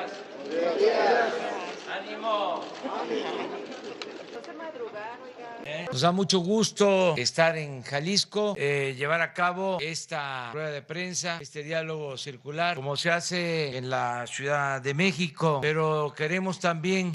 Buenos días. Ánimo. Nos da mucho gusto estar en Jalisco, llevar a cabo esta rueda de prensa, este diálogo circular, como se hace en la Ciudad de México, pero queremos también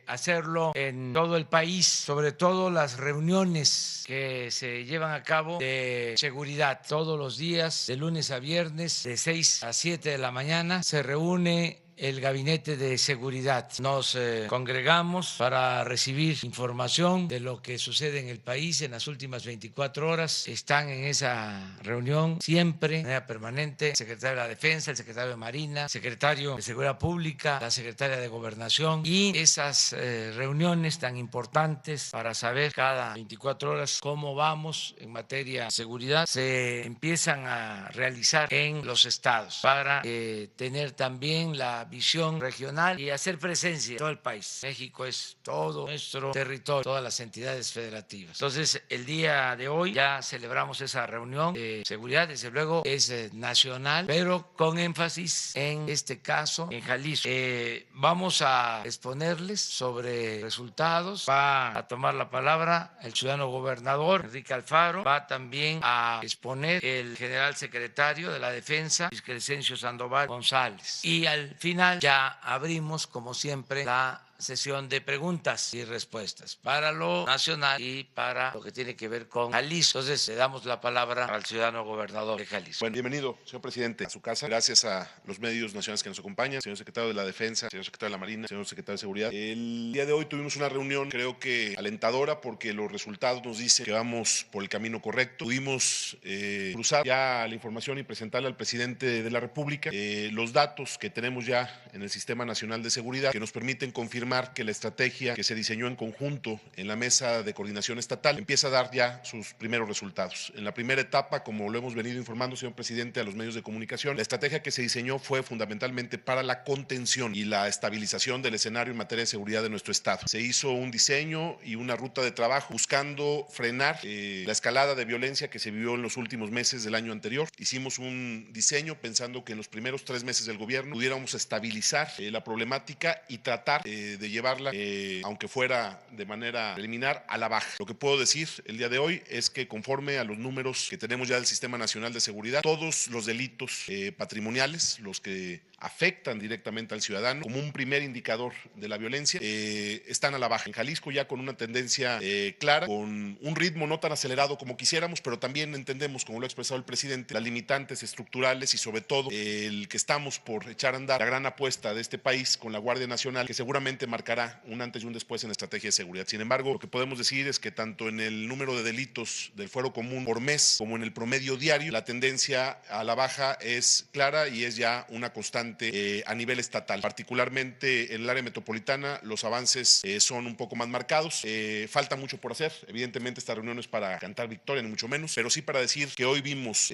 hacerlo en todo el país, sobre todo las reuniones que se llevan a cabo de seguridad. Todos los días, de lunes a viernes, de 6 a 7 de la mañana, se reúne el Gabinete de Seguridad. Nos congregamos para recibir información de lo que sucede en el país en las últimas 24 horas. Están en esa reunión siempre, de manera permanente, el secretario de la Defensa, el secretario de Marina, el secretario de Seguridad Pública, la secretaria de Gobernación, y esas reuniones tan importantes para saber cada 24 horas cómo vamos en materia de seguridad se empiezan a realizar en los estados para tener también la visión regional y hacer presencia en todo el país. México es todo nuestro territorio, todas las entidades federativas. Entonces, el día de hoy ya celebramos esa reunión de seguridad, desde luego es nacional, pero con énfasis en este caso en Jalisco. Vamos a exponerles sobre resultados. Va a tomar la palabra el ciudadano gobernador Enrique Alfaro, va también a exponer el general secretario de la Defensa, Luis Crescencio Sandoval González. Y al final ya abrimos, como siempre, la sesión de preguntas y respuestas para lo nacional y para lo que tiene que ver con Jalisco. Entonces, le damos la palabra al ciudadano gobernador de Jalisco. Bueno, bienvenido, señor presidente, a su casa. Gracias a los medios nacionales que nos acompañan, señor secretario de la Defensa, señor secretario de la Marina, señor secretario de Seguridad. El día de hoy tuvimos una reunión, creo que alentadora, porque los resultados nos dicen que vamos por el camino correcto. Pudimos cruzar ya la información y presentarle al presidente de la República los datos que tenemos ya en el Sistema Nacional de Seguridad, que nos permiten confirmar que la estrategia que se diseñó en conjunto en la Mesa de Coordinación Estatal empieza a dar ya sus primeros resultados. En la primera etapa, como lo hemos venido informando, señor presidente, a los medios de comunicación, la estrategia que se diseñó fue fundamentalmente para la contención y la estabilización del escenario en materia de seguridad de nuestro Estado. Se hizo un diseño y una ruta de trabajo buscando frenar la escalada de violencia que se vivió en los últimos meses del año anterior. Hicimos un diseño pensando que en los primeros 3 meses del gobierno pudiéramos estabilizar la problemática y tratar de llevarla, aunque fuera de manera preliminar, a la baja. Lo que puedo decir el día de hoy es que conforme a los números que tenemos ya del Sistema Nacional de Seguridad, todos los delitos patrimoniales, los que afectan directamente al ciudadano, como un primer indicador de la violencia, están a la baja. En Jalisco ya con una tendencia clara, con un ritmo no tan acelerado como quisiéramos, pero también entendemos, como lo ha expresado el presidente, las limitantes estructurales y sobre todo el que estamos por echar a andar la gran apuesta de este país con la Guardia Nacional, que seguramente marcará un antes y un después en la estrategia de seguridad. Sin embargo, lo que podemos decir es que tanto en el número de delitos del fuero común por mes como en el promedio diario, la tendencia a la baja es clara y es ya una constante a nivel estatal. Particularmente en el área metropolitana, los avances son un poco más marcados. Falta mucho por hacer. Evidentemente, esta reunión no es para cantar victoria, ni mucho menos, pero sí para decir que hoy vimos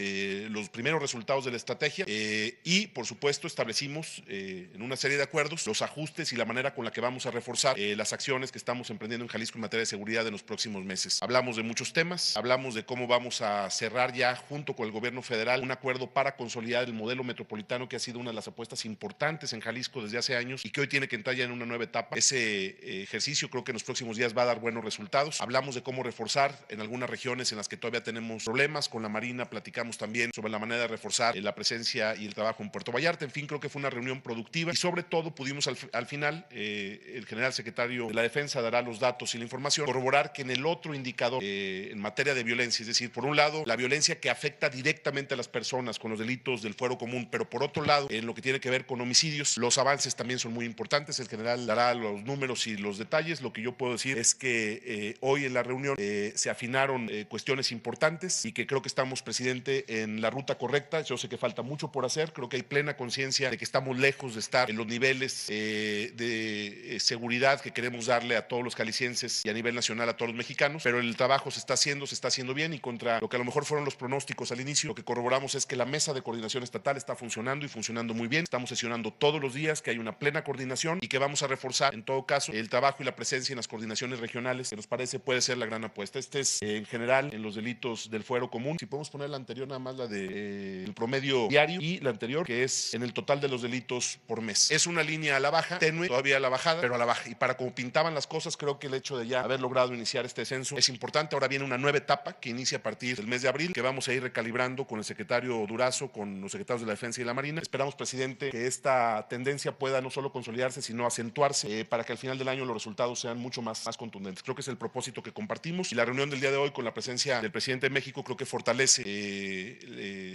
los primeros resultados de la estrategia y, por supuesto, establecimos en una serie de acuerdos los ajustes y la manera con la que vamos a reforzar las acciones que estamos emprendiendo en Jalisco en materia de seguridad en los próximos meses. Hablamos de muchos temas, hablamos de cómo vamos a cerrar ya junto con el gobierno federal un acuerdo para consolidar el modelo metropolitano, que ha sido una de las apuestas importantes en Jalisco desde hace años y que hoy tiene que entrar ya en una nueva etapa. Ese ejercicio creo que en los próximos días va a dar buenos resultados. Hablamos de cómo reforzar en algunas regiones en las que todavía tenemos problemas. Con la Marina platicamos también sobre la manera de reforzar la presencia y el trabajo en Puerto Vallarta. En fin, creo que fue una reunión productiva y sobre todo pudimos al final, el general secretario de la Defensa dará los datos y la información, corroborar que en el otro indicador en materia de violencia, es decir, por un lado, la violencia que afecta directamente a las personas con los delitos del fuero común, pero por otro lado, en lo que tiene que ver con homicidios, los avances también son muy importantes. El general dará los números y los detalles. Lo que yo puedo decir es que hoy en la reunión se afinaron cuestiones importantes y que creo que estamos, presidente, en la ruta correcta. Yo sé que falta mucho por hacer. Creo que hay plena conciencia de que estamos lejos de estar en los niveles de seguridad que queremos darle a todos los jaliscienses y a nivel nacional a todos los mexicanos, pero el trabajo se está haciendo bien, y contra lo que a lo mejor fueron los pronósticos al inicio, lo que corroboramos es que la Mesa de Coordinación Estatal está funcionando y funcionando muy bien. también estamos sesionando todos los días, que hay una plena coordinación y que vamos a reforzar en todo caso el trabajo y la presencia en las coordinaciones regionales, que nos parece puede ser la gran apuesta. Este es en general en los delitos del fuero común. Si podemos poner la anterior, nada más la de el promedio diario, y la anterior que es en el total de los delitos por mes. Es una línea a la baja, tenue, todavía a la bajada, pero a la baja. Y para como pintaban las cosas, creo que el hecho de ya haber logrado iniciar este descenso es importante. Ahora viene una nueva etapa que inicia a partir del mes de abril, que vamos a ir recalibrando con el secretario Durazo, con los secretarios de la Defensa y la Marina. Esperamos, presidente, que esta tendencia pueda no solo consolidarse, sino acentuarse para que al final del año los resultados sean mucho más contundentes. Creo que es el propósito que compartimos, y la reunión del día de hoy con la presencia del presidente de México creo que fortalece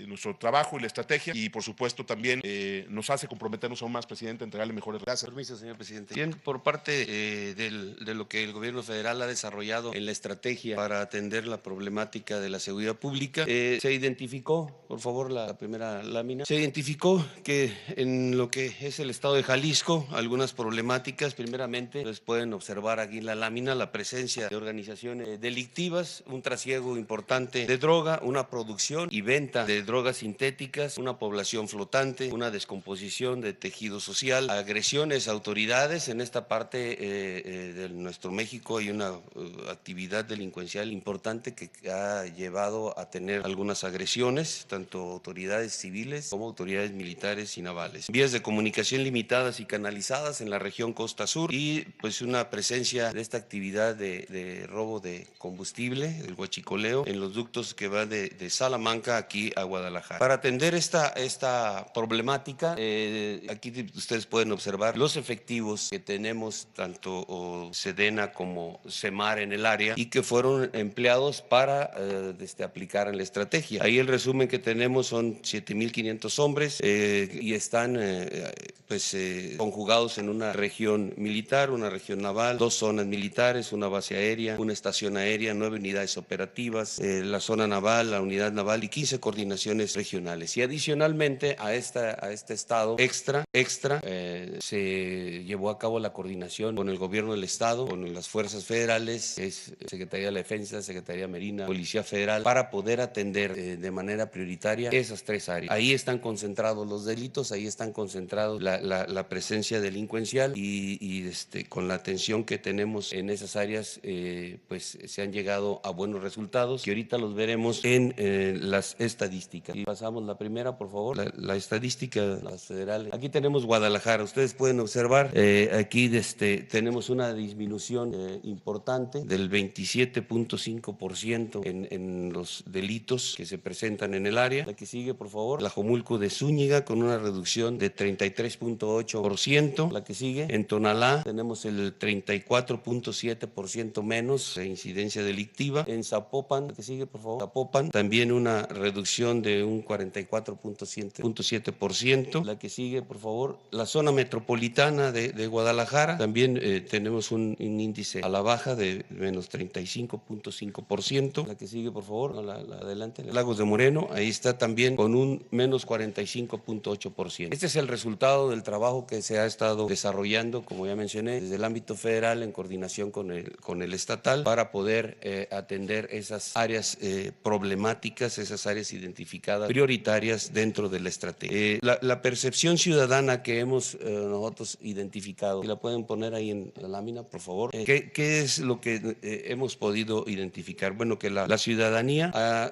nuestro trabajo y la estrategia, y por supuesto también nos hace comprometernos aún más, presidente, a entregarle mejores resultados. Permiso, señor presidente. Bien, por parte de lo que el gobierno federal ha desarrollado en la estrategia para atender la problemática de la seguridad pública, se identificó, por favor, la primera lámina, se identificó que en lo que es el estado de Jalisco, algunas problemáticas, primeramente, pues pueden observar aquí en la lámina la presencia de organizaciones delictivas, un trasiego importante de droga, una producción y venta de drogas sintéticas, una población flotante, una descomposición de tejido social, agresiones a autoridades. En esta parte de nuestro México hay una actividad delincuencial importante que ha llevado a tener algunas agresiones, tanto autoridades civiles como autoridades militares y navales. Vías de comunicación limitadas y canalizadas en la región Costa Sur, y pues una presencia de esta actividad de robo de combustible, el huachicoleo, en los ductos que va de Salamanca aquí a Guadalajara. Para atender esta problemática, aquí ustedes pueden observar los efectivos que tenemos, tanto Sedena como Semar en el área, y que fueron empleados para aplicar en la estrategia. Ahí el resumen que tenemos son 7,500 hombres y están conjugados en una región militar, una región naval, 2 zonas militares, una base aérea, una estación aérea, 9 unidades operativas, la zona naval, la unidad naval y 15 coordinaciones regionales. Y adicionalmente a este estado extra se llevó a cabo la coordinación con el gobierno del estado, con las fuerzas federales, es Secretaría de la Defensa, Secretaría Marina, Policía Federal, para poder atender de manera prioritaria esas 3 áreas. Ahí están concentrados los delitos, ahí están concentrados la presencia delincuencial, y con la atención que tenemos en esas áreas, pues se han llegado a buenos resultados, que ahorita los veremos en las estadísticas. Y pasamos la primera, por favor, la estadística, las federales. Aquí tenemos Guadalajara, ustedes pueden observar, aquí tenemos una disminución importante del 27.5% en los delitos que se presentan en el área. La que sigue, por favor, Tlajomulco de Zúñiga, con una reducción de 33.8%. La que sigue, en Tonalá, tenemos el 34.7% menos de incidencia delictiva. En Zapopan, la que sigue, por favor, Zapopan, también una reducción de un 44.7%. La que sigue, por favor, la zona metropolitana de Guadalajara, también tenemos un índice a la baja de menos 35.5%. La que sigue, por favor, la adelante, Lagos de Moreno, ahí está también con un menos 45.8%. Este es el resultado del trabajo que se ha estado desarrollando, como ya mencioné, desde el ámbito federal en coordinación con el estatal, para poder atender esas áreas problemáticas, esas áreas identificadas prioritarias dentro de la estrategia. La percepción ciudadana que hemos nosotros identificado, si la pueden poner ahí en la lámina, por favor. ¿Qué es lo que hemos podido identificar? Bueno, que la ciudadanía ha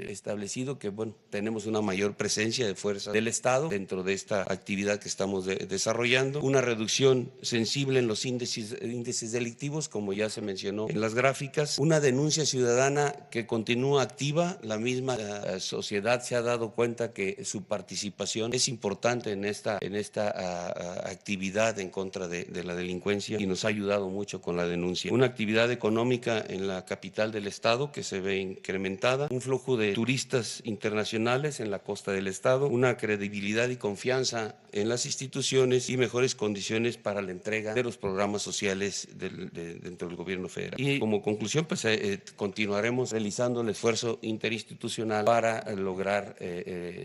establecido que, bueno, tenemos una mayor presencia de fuerzas del Estado dentro de esta actividad que estamos desarrollando, una reducción sensible en los índices delictivos, como ya se mencionó en las gráficas, una denuncia ciudadana que continúa activa. La misma sociedad se ha dado cuenta que su participación es importante en esta actividad en contra de la delincuencia, y nos ha ayudado mucho con la denuncia. Una actividad económica en la capital del estado que se ve incrementada, un flujo de turistas internacionales en la costa del estado, una credibilidad y confianza en las instituciones y mejores condiciones para la entrega de los programas sociales dentro del gobierno federal. Y como conclusión, pues continuaremos realizando el esfuerzo interinstitucional para lograr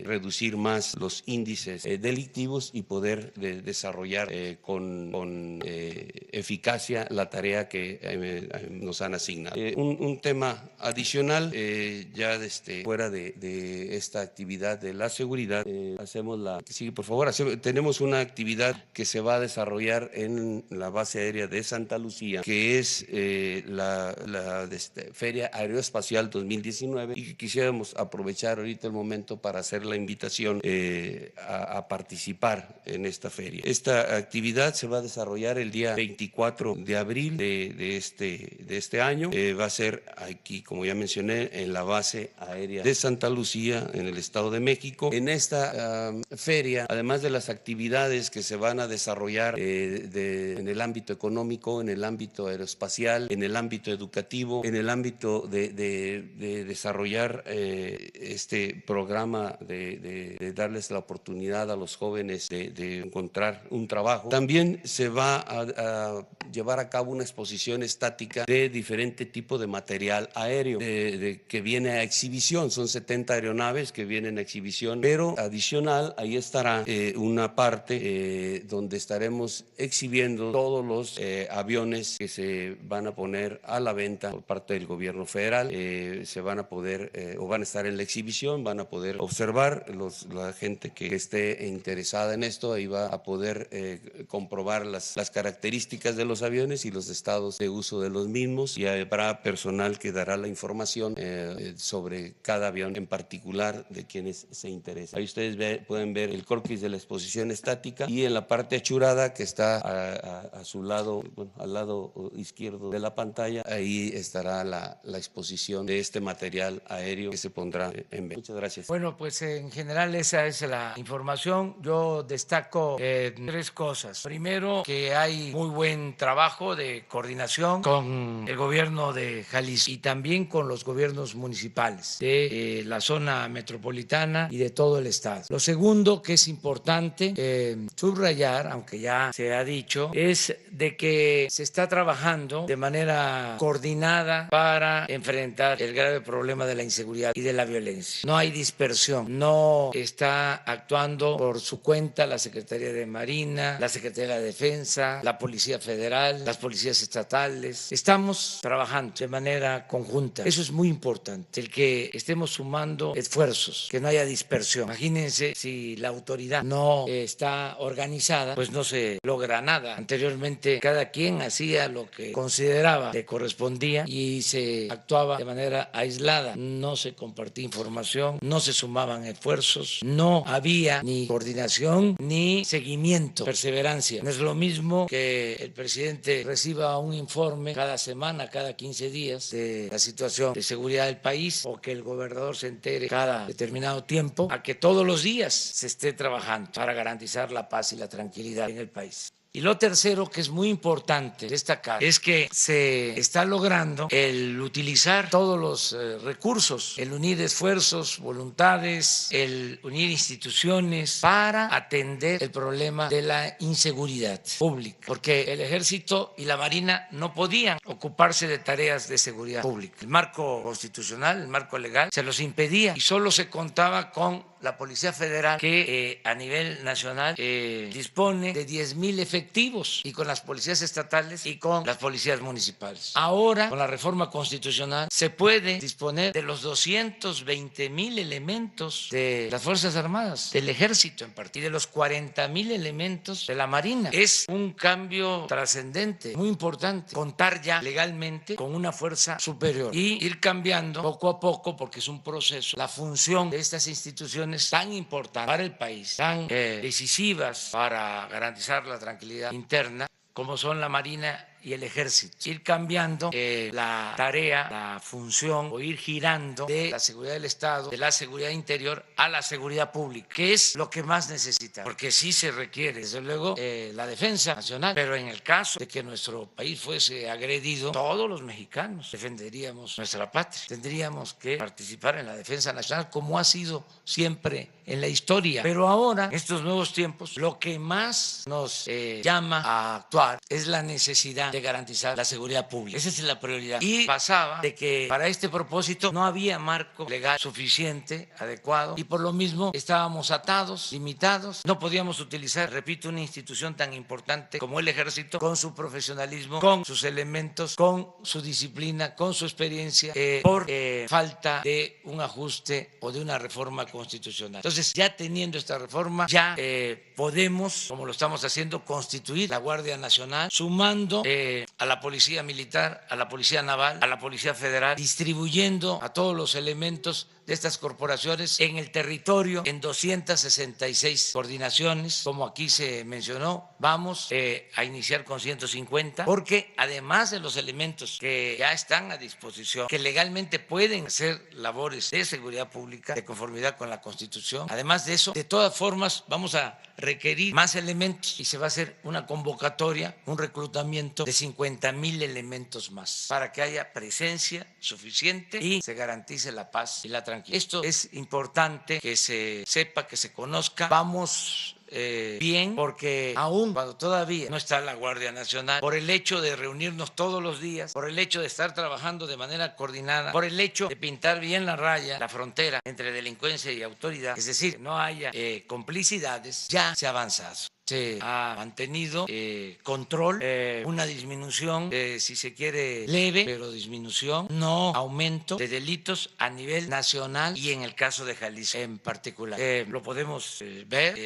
reducir más los índices delictivos y poder desarrollar con eficacia la tarea que nos han asignado. Un tema adicional, ya fuera de esta actividad de la seguridad, hacemos la... Sí, por favor, tenemos una actividad que se va a desarrollar en la base aérea de Santa Lucía, que es la Feria Aeroespacial 2019, y que quisiéramos aprovechar ahorita el momento para hacer la invitación a participar en esta feria. Esta actividad se va a desarrollar el día 24 de abril de este año. Va a ser aquí, como ya mencioné, en la base aérea de Santa Lucía, en el Estado de México. En esta feria, además de las actividades que se van a desarrollar en el ámbito económico, en el ámbito aeroespacial, en el ámbito educativo, en el ámbito de desarrollar este programa de darles la oportunidad a los jóvenes de encontrar un trabajo, también se va a llevar a cabo una exposición estática de diferente tipo de material aéreo que viene a exhibición. Son 70 aeronaves que vienen a exhibición, pero adicional ahí estará una parte donde estaremos exhibiendo todos los aviones que se van a poner a la venta por parte del gobierno federal. Se van a poder o van a estar en la exhibición, van a poder observar la gente que esté interesada en esto, ahí va a poder comprobar las características de los aviones y los estados de uso de los mismos, y habrá personal que dará la información sobre cada avión en particular de quienes se interesan. Ahí ustedes pueden ver el croquis de la exposición estática, y en la parte achurada que está a su lado, bueno, al lado izquierdo de la pantalla, ahí estará la exposición de este material aéreo que se pondrá en venta. Muchas gracias. Bueno, pues en general esa es la información. Yo destaco tres cosas. Primero, que hay muy buen trabajo de coordinación con el gobierno de Jalisco y también con los gobiernos municipales de la zona metropolitana y de todo el estado. Lo segundo, que es importante subrayar, aunque ya se ha dicho, es de que se está trabajando de manera coordinada para enfrentar el grave problema de la inseguridad y de la violencia. No hay dispersión, no está actuando por su cuenta la Secretaría de Marina, la Secretaría de la Defensa, la Policía Federal, las policías estatales. Estamos trabajando de manera conjunta. Eso es muy importante, el que estemos sumando esfuerzos, que no haya dispersión. Imagínense si la autoridad no está organizada, pues no se logra nada. Anteriormente cada quien hacía lo que consideraba que correspondía y se actuaba de manera aislada. No se compartía información, no se sumaban esfuerzos, no había ni coordinación ni seguimiento, perseverancia. No es lo mismo que el presidente reciba un informe cada semana, cada 15 días de la situación de seguridad del país, o que el gobernador se entere cada determinado tiempo, a que todos los días se esté trabajando para garantizar la paz y la tranquilidad en el país. Y lo tercero, que es muy importante destacar, es que se está logrando el utilizar todos los recursos, el unir esfuerzos, voluntades, el unir instituciones para atender el problema de la inseguridad pública, porque el Ejército y la Marina no podían ocuparse de tareas de seguridad pública. El marco constitucional, el marco legal, se los impedía y solo se contaba con la Policía Federal, que a nivel nacional dispone de 10,000 efectivos, y con las policías estatales y con las policías municipales. Ahora, con la reforma constitucional, se puede disponer de los 220,000 elementos de las Fuerzas Armadas, del Ejército en particular, y de los 40,000 elementos de la Marina. Es un cambio trascendente, muy importante, contar ya legalmente con una fuerza superior y ir cambiando poco a poco, porque es un proceso, la función de estas instituciones tan importantes para el país, tan decisivas para garantizar la tranquilidad interna, como son la Marina y el Ejército. Ir cambiando la tarea, la función, o ir girando de la seguridad del Estado, de la seguridad interior, a la seguridad pública, que es lo que más necesita, porque sí se requiere, desde luego, la defensa nacional, pero en el caso de que nuestro país fuese agredido, todos los mexicanos defenderíamos nuestra patria. Tendríamos que participar en la defensa nacional, como ha sido siempre en la historia. Pero ahora, en estos nuevos tiempos, lo que más nos llama a actuar es la necesidad era de garantizar la seguridad pública. Esa es la prioridad. Y pasaba de que para este propósito no había marco legal suficiente, adecuado, y por lo mismo estábamos atados, limitados. No podíamos utilizar, repito, una institución tan importante como el Ejército, con su profesionalismo, con sus elementos, con su disciplina, con su experiencia, por falta de un ajuste o de una reforma constitucional. Entonces, ya teniendo esta reforma, ya podemos, como lo estamos haciendo, constituir la Guardia Nacional, sumando a la Policía Militar, a la Policía Naval, a la Policía Federal, distribuyendo a todos los elementos de estas corporaciones en el territorio en 266 coordinaciones, como aquí se mencionó. Vamos a iniciar con 150, porque además de los elementos que ya están a disposición, que legalmente pueden hacer labores de seguridad pública de conformidad con la Constitución, además de eso, de todas formas vamos a requerir más elementos y se va a hacer una convocatoria, un reclutamiento de 50,000 elementos más para que haya presencia suficiente y se garantice la paz y la tranquilidad. Esto es importante que se sepa, que se conozca. Vamos bien, porque aún cuando todavía no está la Guardia Nacional, por el hecho de reunirnos todos los días, por el hecho de estar trabajando de manera coordinada, por el hecho de pintar bien la raya, la frontera entre delincuencia y autoridad, es decir, que no haya complicidades, ya se ha avanzado. Se ha mantenido control, una disminución, si se quiere, leve, pero disminución, no aumento de delitos a nivel nacional y en el caso de Jalisco en particular. Lo podemos ver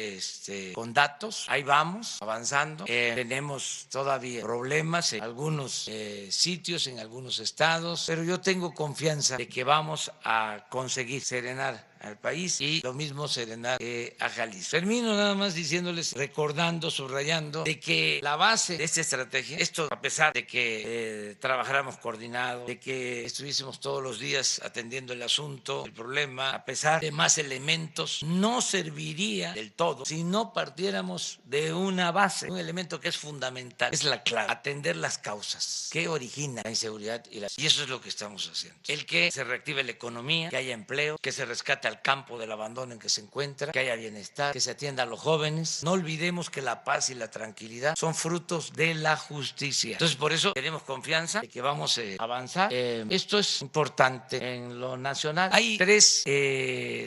con datos, ahí vamos avanzando. Tenemos todavía problemas en algunos sitios, en algunos estados, pero yo tengo confianza de que vamos a conseguir serenar al país y lo mismo serenar a Jalisco. Termino nada más diciéndoles, recordando, subrayando, de que la base de esta estrategia, esto a pesar de que trabajáramos coordinados, de que estuviésemos todos los días atendiendo el asunto, el problema, a pesar de más elementos, no serviría del todo si no partiéramos de una base, un elemento que es fundamental, es la clave, atender las causas que originan la inseguridad y eso es lo que estamos haciendo. El que se reactive la economía, que haya empleo, que se rescate al campo del abandono en que se encuentra, que haya bienestar, que se atienda a los jóvenes. No olvidemos que la paz y la tranquilidad son frutos de la justicia. Entonces, por eso tenemos confianza de que vamos a avanzar. Esto es importante en lo nacional. Hay 3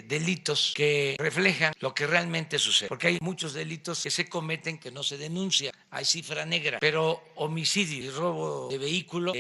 delitos que reflejan lo que realmente sucede, porque hay muchos delitos que se cometen que no se denuncian. Hay cifra negra, pero homicidio y robo de vehículo,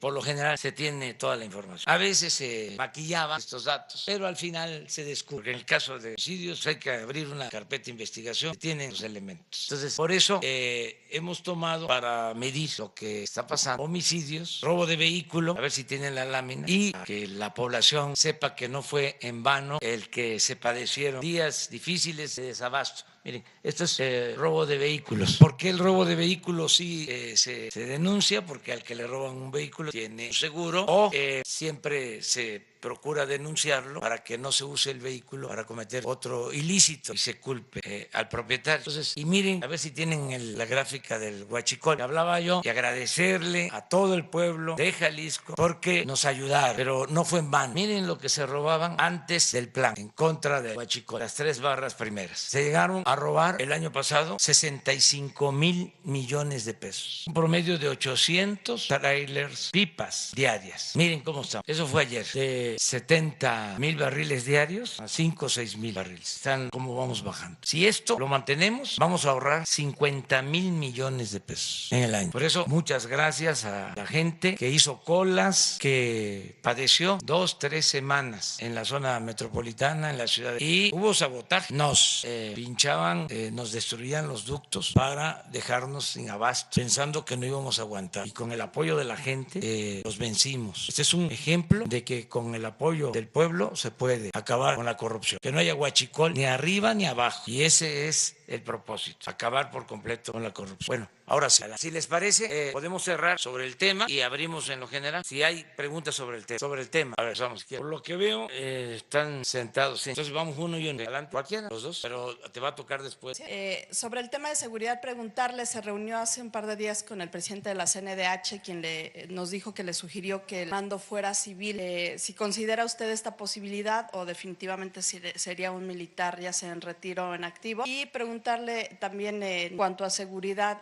por lo general se tiene toda la información. A veces se maquillaban estos datos, pero al final se descubre. En el caso de homicidios hay que abrir una carpeta de investigación que tiene los elementos. Entonces, por eso hemos tomado para medir lo que está pasando, homicidios, robo de vehículo, a ver si tienen la lámina, y que la población sepa que no fue en vano el que se padecieron días difíciles de desabasto. Miren, esto es robo de vehículos. ¿Por qué el robo de vehículos sí se denuncia? Porque al que le roban un vehículo tiene un seguro o siempre se procura denunciarlo para que no se use el vehículo para cometer otro ilícito y se culpe al propietario. Entonces, y miren, a ver si tienen la gráfica del huachicol. Hablaba yo y agradecerle a todo el pueblo de Jalisco porque nos ayudaron, pero no fue en vano. Miren lo que se robaban antes del plan en contra del huachicol, las 3 barras primeras. Se llegaron a robar el año pasado 65,000 millones de pesos, un promedio de 800 trailers, pipas diarias. Miren cómo estamos. Eso fue ayer. De 70,000 barriles diarios a 5 o 6,000 barriles. Están como vamos bajando. Si esto lo mantenemos, vamos a ahorrar 50,000 millones de pesos en el año. Por eso, muchas gracias a la gente que hizo colas, que padeció 2, 3 semanas en la zona metropolitana, en la ciudad. Y hubo sabotaje. Nos pinchaban, nos destruían los ductos para dejarnos sin abasto, pensando que no íbamos a aguantar. Y con el apoyo de la gente, los vencimos. Este es un ejemplo de que con el apoyo del pueblo se puede acabar con la corrupción. Que no haya huachicol ni arriba ni abajo. Y ese es el propósito, acabar por completo con la corrupción. Bueno, ahora sí, si les parece, podemos cerrar sobre el tema y abrimos en lo general. Si hay preguntas sobre el tema, a ver, vamos. Por lo que veo, están sentados. Sí. Entonces vamos uno y uno. Adelante, cualquiera, los dos, pero te va a tocar después. Sí. Sobre el tema de seguridad, preguntarle, se reunió hace un par de días con el presidente de la CNDH, quien nos dijo que le sugirió que el mando fuera civil. Si considera usted esta posibilidad o definitivamente sería un militar, ya sea en retiro o en activo. Y preguntarle preguntarle también en cuanto a seguridad,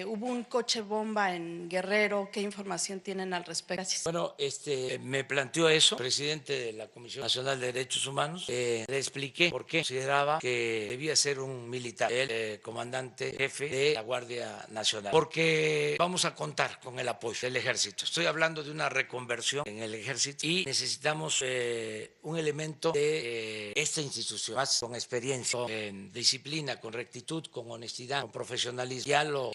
hubo un coche bomba en Guerrero, ¿qué información tienen al respecto? Gracias. Bueno, me planteó eso, presidente de la Comisión Nacional de Derechos Humanos. Le expliqué por qué consideraba que debía ser un militar, el comandante jefe de la Guardia Nacional, porque vamos a contar con el apoyo del Ejército. Estoy hablando de una reconversión en el Ejército y necesitamos un elemento de esta institución, más con experiencia, con disciplina, con rectitud, con honestidad, con profesionalismo. Ya lo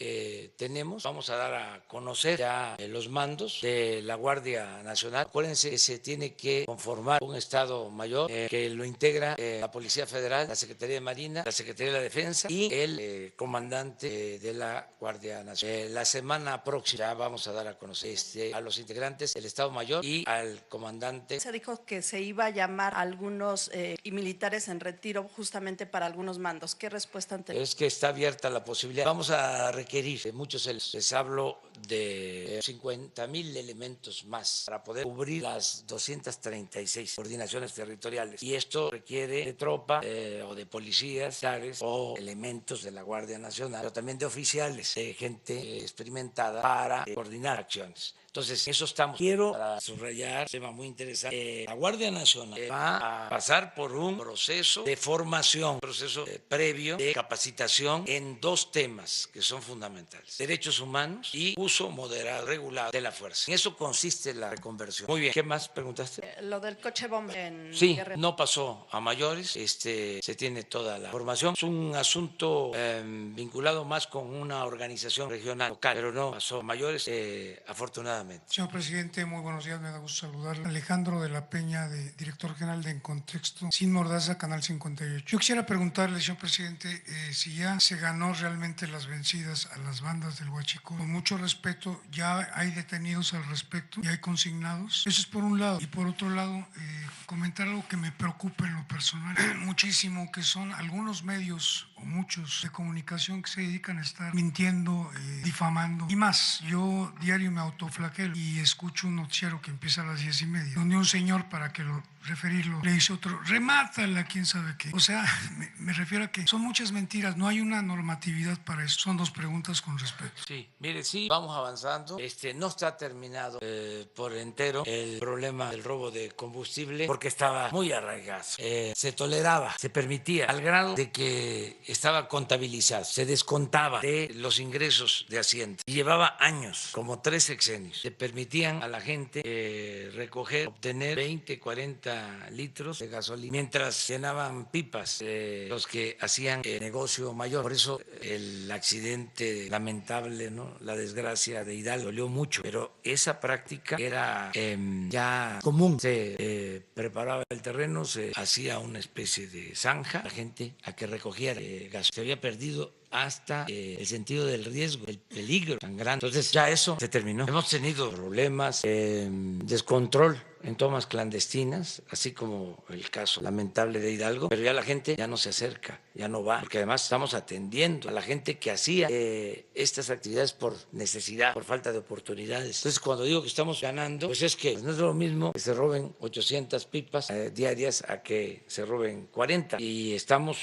tenemos, vamos a dar a conocer ya los mandos de la Guardia Nacional. Acuérdense que se tiene que conformar un Estado Mayor que lo integra la Policía Federal, la Secretaría de Marina, la Secretaría de la Defensa y el comandante de la Guardia Nacional. La semana próxima ya vamos a dar a conocer a los integrantes del Estado Mayor y al comandante. Se dijo que se iba a llamar a algunos militares en retiro justamente para algunos mandos. ¿Qué respuesta han tenido? Es que está abierta la posibilidad. Vamos a requerir de muchos, les hablo de 50,000 elementos más para poder cubrir las 236 coordinaciones territoriales. Y esto requiere de tropa o de policías o elementos de la Guardia Nacional, pero también de oficiales, de gente experimentada para coordinar acciones. Entonces, eso estamos. Quiero para subrayar un tema muy interesante. La Guardia Nacional va a pasar por un proceso de formación, un proceso previo de capacitación en dos temas que son fundamentales: derechos humanos y uso moderado, regulado de la fuerza. En eso consiste la reconversión. Muy bien. ¿Qué más preguntaste? Lo del coche bomba en Sí, Guerrero. no pasó a mayores. Se tiene toda la formación. Es un asunto vinculado más con una organización regional, local, pero no pasó a mayores, afortunadamente. Señor presidente, muy buenos días, me da gusto saludarle. Alejandro de la Peña, director general de En Contexto, Sin Mordaza, Canal 58. Yo quisiera preguntarle, señor presidente, si ya se ganó realmente las vencidas a las bandas del Huachicoleo. Con mucho respeto, ¿ya hay detenidos al respecto? ¿Ya hay consignados? Eso es por un lado. Y por otro lado, comentar algo que me preocupa en lo personal muchísimo, que son algunos medios o muchos de comunicación que se dedican a estar mintiendo, difamando. Y más, yo diario me autoflaqueo y escucho un noticiero que empieza a las 10:30, donde un señor, para que referirlo, le dice otro, remátala, quién sabe qué. O sea, me refiero a que son muchas mentiras, no hay una normatividad para eso. Son dos preguntas con respeto. Sí, mire, sí, vamos avanzando. No está terminado por entero el problema del robo de combustible, porque estaba muy arraigado. Se toleraba, se permitía, al grado de que estaba contabilizado, se descontaba de los ingresos de Hacienda. Y llevaba años, como 3 sexenios. Le permitían a la gente recoger, obtener 20, 40 litros de gasolina, mientras llenaban pipas los que hacían negocio mayor. Por eso el accidente lamentable, ¿no? La desgracia de Hidalgo dolió mucho, pero esa práctica era ya común. Se preparaba el terreno, se hacía una especie de zanja, la gente a que recogiera gas. Se había perdido hasta el sentido del riesgo, el peligro tan grande. Entonces ya eso se terminó. Hemos tenido problemas, descontrol en tomas clandestinas, así como el caso lamentable de Hidalgo, pero ya la gente ya no se acerca, ya no va, porque además estamos atendiendo a la gente que hacía estas actividades por necesidad, por falta de oportunidades. Entonces, cuando digo que estamos ganando, pues es que no es lo mismo que se roben 800 pipas diarias a que se roben 40, y estamos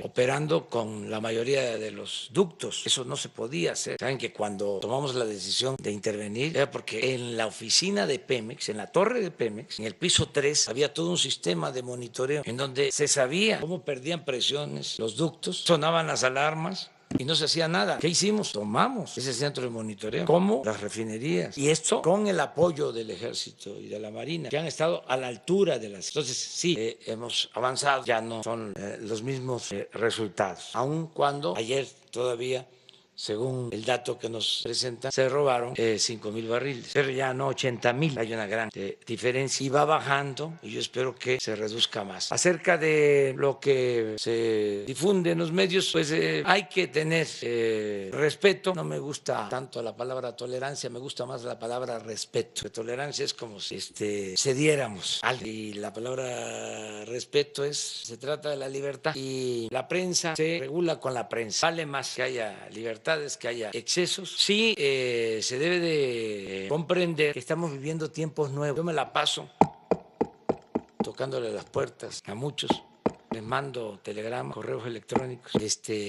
operando con la mayoría de los ductos. Eso no se podía hacer. Saben que cuando tomamos la decisión de intervenir era porque en la oficina de Pemex, en la torre de Pemex, en el piso 3, había todo un sistema de monitoreo en donde se sabía cómo perdían presiones los ductos, sonaban las alarmas y no se hacía nada. ¿Qué hicimos? Tomamos ese centro de monitoreo, como las refinerías, y esto con el apoyo del Ejército y de la Marina, que han estado a la altura de las... Entonces, sí, hemos avanzado, ya no son los mismos resultados, aun cuando ayer todavía, según el dato que nos presenta, se robaron 5,000 barriles, pero ya no 80,000. Hay una gran diferencia y va bajando, y yo espero que se reduzca más. Acerca de lo que se difunde en los medios, pues hay que tener respeto. No me gusta tanto la palabra tolerancia, me gusta más la palabra respeto. La tolerancia es como si cediéramos algo, y la palabra respeto se trata de la libertad, y la prensa se regula con la prensa. Vale más que haya libertad, que haya excesos. Sí, se debe de comprender que estamos viviendo tiempos nuevos. Yo me la paso tocándole las puertas a muchos les mando telegramas, correos electrónicos,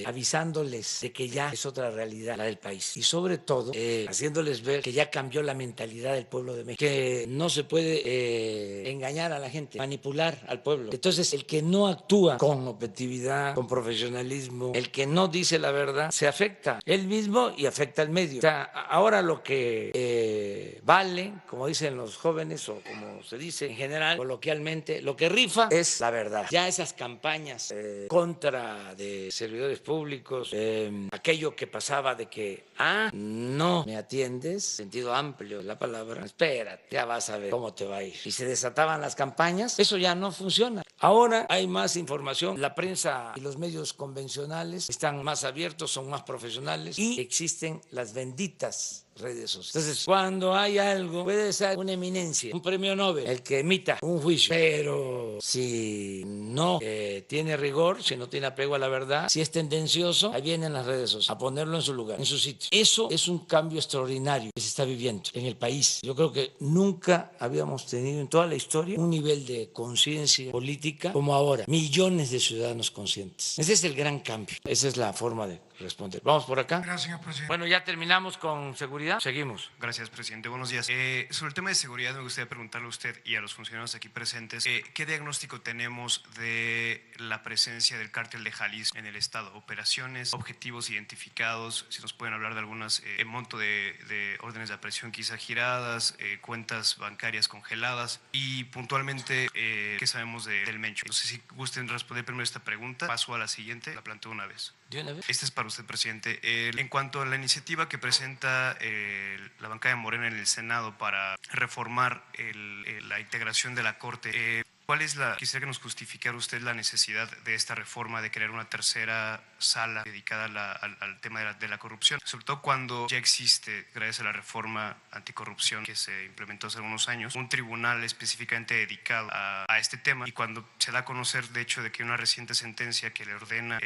avisándoles de que ya es otra realidad la del país y sobre todo haciéndoles ver que ya cambió la mentalidad del pueblo de México, que no se puede engañar a la gente, manipular al pueblo. Entonces, el que no actúa con objetividad, con profesionalismo, el que no dice la verdad, se afecta él mismo y afecta al medio. O sea, ahora lo que vale, como dicen los jóvenes o como se dice en general, coloquialmente, lo que rifa es la verdad. Ya esas campañas contra de servidores públicos, aquello que pasaba de que, no me atiendes, sentido amplio de la palabra, espérate, ya vas a ver cómo te va a ir. Y se desataban las campañas, eso ya no funciona. Ahora hay más información, la prensa y los medios convencionales están más abiertos, son más profesionales y existen las benditas redes sociales. Entonces, cuando hay algo, puede ser una eminencia, un premio Nobel, el que emita un juicio, pero si no tiene rigor, si no tiene apego a la verdad, si es tendencioso, ahí vienen las redes sociales a ponerlo en su lugar, en su sitio. Eso es un cambio extraordinario que se está viviendo en el país. Yo creo que nunca habíamos tenido en toda la historia un nivel de conciencia política como ahora. Millones de ciudadanos conscientes. Ese es el gran cambio. Esa es la forma de responder. Vamos por acá. Gracias, señor presidente. Bueno, ya terminamos con seguridad. Seguimos. Gracias, presidente. Buenos días. Sobre el tema de seguridad, me gustaría preguntarle a usted y a los funcionarios aquí presentes, ¿qué diagnóstico tenemos de la presencia del cártel de Jalisco en el estado? Operaciones, objetivos identificados, si nos pueden hablar de algunas, monto de órdenes de aprehensión quizá giradas, cuentas bancarias congeladas y puntualmente, ¿qué sabemos del Mencho? No sé si gusten responder primero esta pregunta, paso a la siguiente, la planteo una vez. ¿De una vez? Este es para usted, presidente. En cuanto a la iniciativa que presenta la bancada de Morena en el Senado para reformar la integración de la Corte, ¿cuál es quisiera que nos justificara usted la necesidad de esta reforma, de crear una tercera sala dedicada al tema de la corrupción? Sobre todo cuando ya existe, gracias a la reforma anticorrupción que se implementó hace algunos años, un tribunal específicamente dedicado a este tema, y cuando se da a conocer, de hecho, de que hay una reciente sentencia que le ordena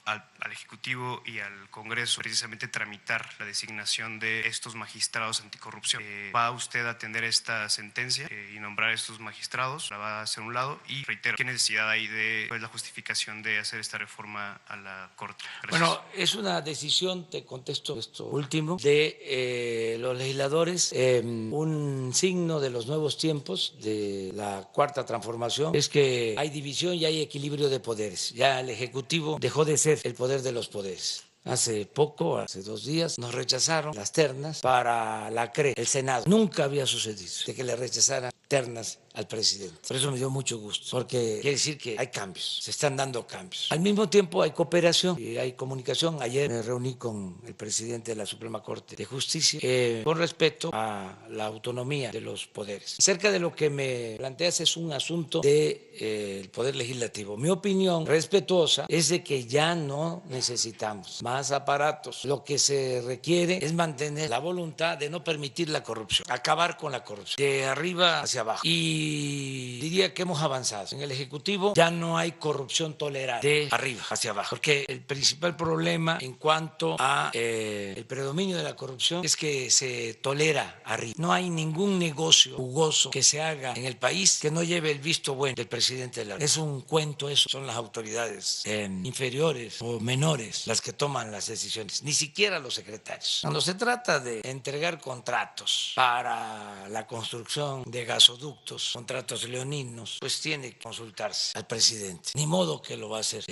al Ejecutivo y al Congreso precisamente tramitar la designación de estos magistrados anticorrupción. ¿Va usted a atender esta sentencia y nombrar a estos magistrados? ¿La va a hacer un lado? Y reitero, ¿qué necesidad hay de la justificación de hacer esta reforma a la Corte? Gracias. Bueno, es una decisión, te contesto esto último, de los legisladores. Un signo de los nuevos tiempos, de la cuarta transformación, es que hay división y hay equilibrio de poderes. Ya el Ejecutivo dejó de ser el poder de los poderes. Hace poco, hace 2 días, nos rechazaron las ternas para la CRE, el Senado. Nunca había sucedido de que le rechazaran ternas al presidente. Por eso me dio mucho gusto, porque quiere decir que hay cambios, se están dando cambios. Al mismo tiempo hay cooperación y hay comunicación. Ayer me reuní con el presidente de la Suprema Corte de Justicia con respecto a la autonomía de los poderes. Cerca de lo que me planteas es un asunto del Poder Legislativo. Mi opinión respetuosa es de que ya no necesitamos más aparatos. Lo que se requiere es mantener la voluntad de no permitir la corrupción, acabar con la corrupción, de arriba hacia abajo. Y diría que hemos avanzado. En el Ejecutivo ya no hay corrupción tolerada de arriba hacia abajo, porque el principal problema en cuanto a el predominio de la corrupción es que se tolera arriba. No hay ningún negocio jugoso que se haga en el país que no lleve el visto bueno del presidente de la República. Es un cuento eso, son las autoridades inferiores o menores las que toman las decisiones, ni siquiera los secretarios. Cuando se trata de entregar contratos para la construcción de gasoductos, contratos leoninos, pues tiene que consultarse al presidente. Ni modo que lo va a hacer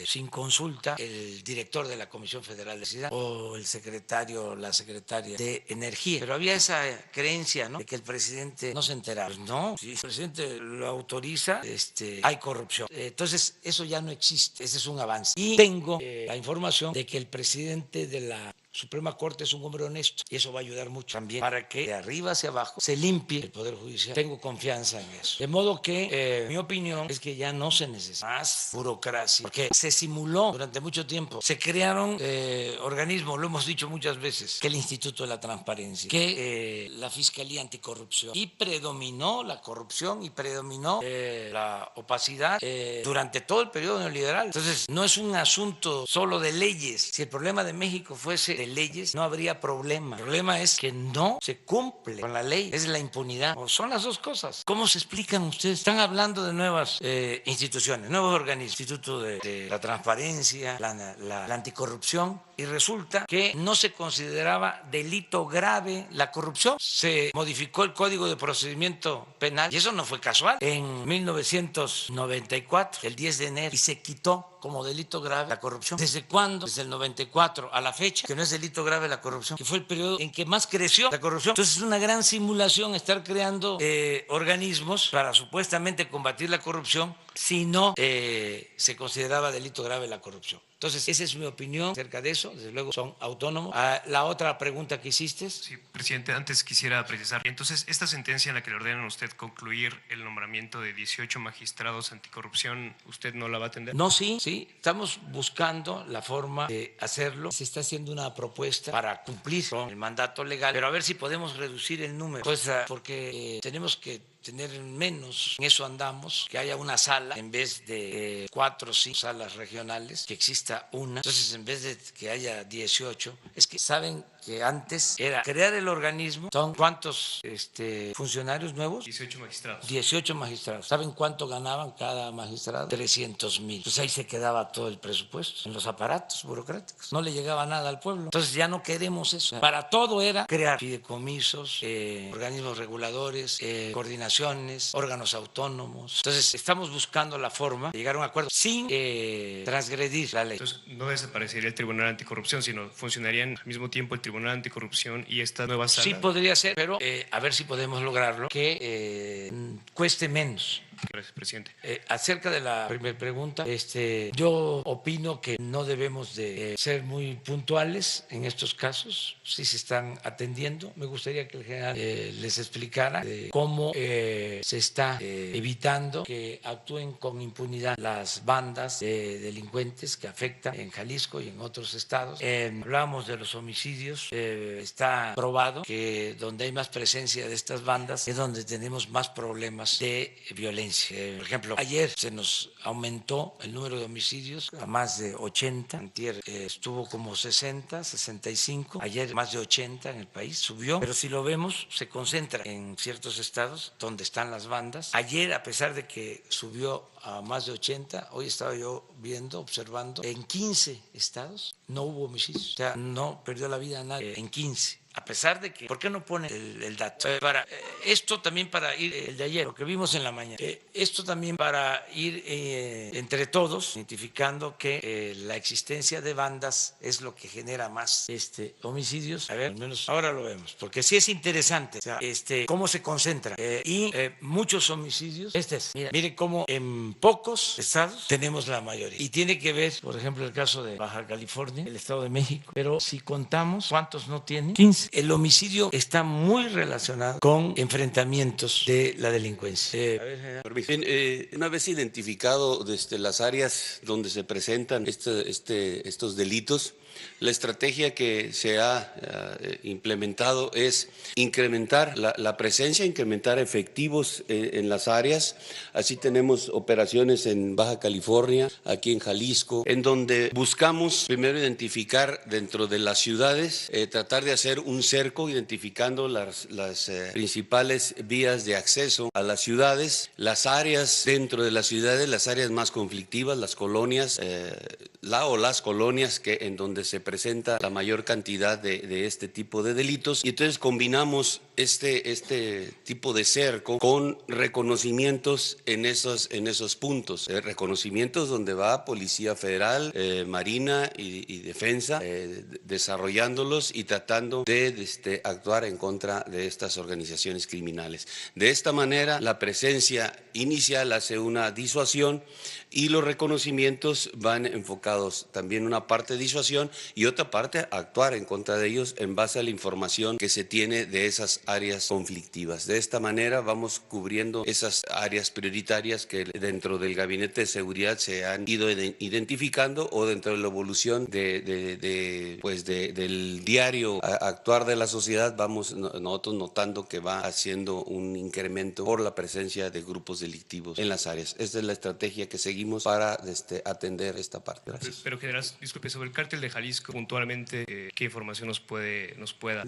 sin consulta el director de la Comisión Federal de Electricidad o el secretario o la secretaria de Energía. Pero había esa creencia, ¿no?, de que el presidente no se enteraba. Pues no, si el presidente lo autoriza, hay corrupción. Entonces, eso ya no existe. Ese es un avance. Y tengo la información de que el presidente de la Suprema Corte es un hombre honesto y eso va a ayudar mucho también para que de arriba hacia abajo se limpie el Poder Judicial. Tengo confianza en eso. De modo que mi opinión es que ya no se necesita más burocracia, porque se simuló durante mucho tiempo. Se crearon organismos, lo hemos dicho muchas veces, que el Instituto de la Transparencia, que la Fiscalía Anticorrupción, y predominó la corrupción y predominó la opacidad durante todo el periodo neoliberal. Entonces, no es un asunto solo de leyes. Si el problema de México fuese de leyes no habría problema. El problema es que no se cumple con la ley, es la impunidad. O son las dos cosas. ¿Cómo se explican ustedes? Están hablando de nuevas instituciones, nuevos organismos, Instituto de la Transparencia, la Anticorrupción, y resulta que no se consideraba delito grave la corrupción. Se modificó el Código de Procedimiento Penal y eso no fue casual. En 1994, el 10 de enero, y se quitó como delito grave la corrupción. ¿Desde cuándo? Desde el 94 a la fecha, que no es delito grave la corrupción, que fue el periodo en que más creció la corrupción. Entonces es una gran simulación estar creando organismos para supuestamente combatir la corrupción si no se consideraba delito grave la corrupción. Entonces, esa es mi opinión acerca de eso. Desde luego son autónomos. La otra pregunta que hiciste. Sí, presidente, antes quisiera precisar. Entonces, esta sentencia en la que le ordenan a usted concluir el nombramiento de 18 magistrados anticorrupción, ¿usted no la va a atender? No, sí, estamos buscando la forma de hacerlo. Se está haciendo una propuesta para cumplir con el mandato legal, pero a ver si podemos reducir el número, pues porque tenemos que tener menos, en eso andamos, que haya una sala en vez de 4 o 5 salas regionales, que exista una. Entonces, en vez de que haya 18, es que saben que antes era crear el organismo. ¿Son cuántos funcionarios nuevos? 18 magistrados. 18 magistrados. ¿Saben cuánto ganaban cada magistrado? 300,000. Pues ahí se quedaba todo el presupuesto, en los aparatos burocráticos. No le llegaba nada al pueblo. Entonces ya no queremos eso. Para todo era crear fideicomisos, organismos reguladores, coordinaciones, órganos autónomos. Entonces estamos buscando la forma de llegar a un acuerdo sin transgredir la ley. Entonces no desaparecería el Tribunal Anticorrupción, sino funcionarían al mismo tiempo el Tribunal Anticorrupción y esta nueva sala. Sí podría ser, pero a ver si podemos lograrlo que cueste menos. Gracias, presidente. Acerca de la primera pregunta, yo opino que no debemos de ser muy puntuales en estos casos, si se están atendiendo. Me gustaría que el general les explicara cómo se está evitando que actúen con impunidad las bandas de delincuentes que afectan en Jalisco y en otros estados. Hablábamos de los homicidios. Está probado que donde hay más presencia de estas bandas es donde tenemos más problemas de violencia. Por ejemplo, ayer se nos aumentó el número de homicidios a más de 80. Antier estuvo como 60, 65. Ayer más de 80 en el país, subió. Pero si lo vemos, se concentra en ciertos estados donde están las bandas. Ayer, a pesar de que subió a más de 80, hoy estaba yo viendo, observando, en 15 estados no hubo homicidios. O sea, no perdió la vida nadie en 15. A pesar de que, ¿por qué no pone el dato? Esto también para ir, el de ayer, lo que vimos en la mañana, esto también para ir entre todos, identificando que la existencia de bandas es lo que genera más homicidios. A ver, al menos ahora lo vemos, porque sí es interesante, o sea, cómo se concentra. Muchos homicidios, mire cómo en pocos estados tenemos la mayoría. Y tiene que ver, por ejemplo, el caso de Baja California, el Estado de México, pero si contamos, ¿cuántos no tienen? 15. El homicidio está muy relacionado con enfrentamientos de la delincuencia. Una vez identificado desde las áreas donde se presentan estos delitos, la estrategia que se ha implementado es incrementar la presencia, incrementar efectivos en las áreas. Así tenemos operaciones en Baja California, aquí en Jalisco, en donde buscamos primero identificar dentro de las ciudades, tratar de hacer un cerco identificando las principales vías de acceso a las ciudades, las áreas dentro de las ciudades, las áreas más conflictivas, las colonias, las colonias en donde se presenta la mayor cantidad de este tipo de delitos, y entonces combinamos este tipo de cerco con reconocimientos en esos puntos, reconocimientos donde va Policía Federal, Marina y Defensa, desarrollándolos y tratando de actuar en contra de estas organizaciones criminales. De esta manera, la presencia inicial hace una disuasión y los reconocimientos van enfocados también una parte de disuasión y otra parte a actuar en contra de ellos en base a la información que se tiene de esas áreas conflictivas. De esta manera vamos cubriendo esas áreas prioritarias que dentro del Gabinete de Seguridad se han ido identificando, o dentro de la evolución del diario actuar de la sociedad, vamos nosotros notando que va haciendo un incremento por la presencia de grupos delictivos en las áreas. Esta es la estrategia que seguimos para atender esta parte. Gracias. Pero general, disculpe, sobre el cártel de Jalisco, puntualmente, ¿qué información nos pueda?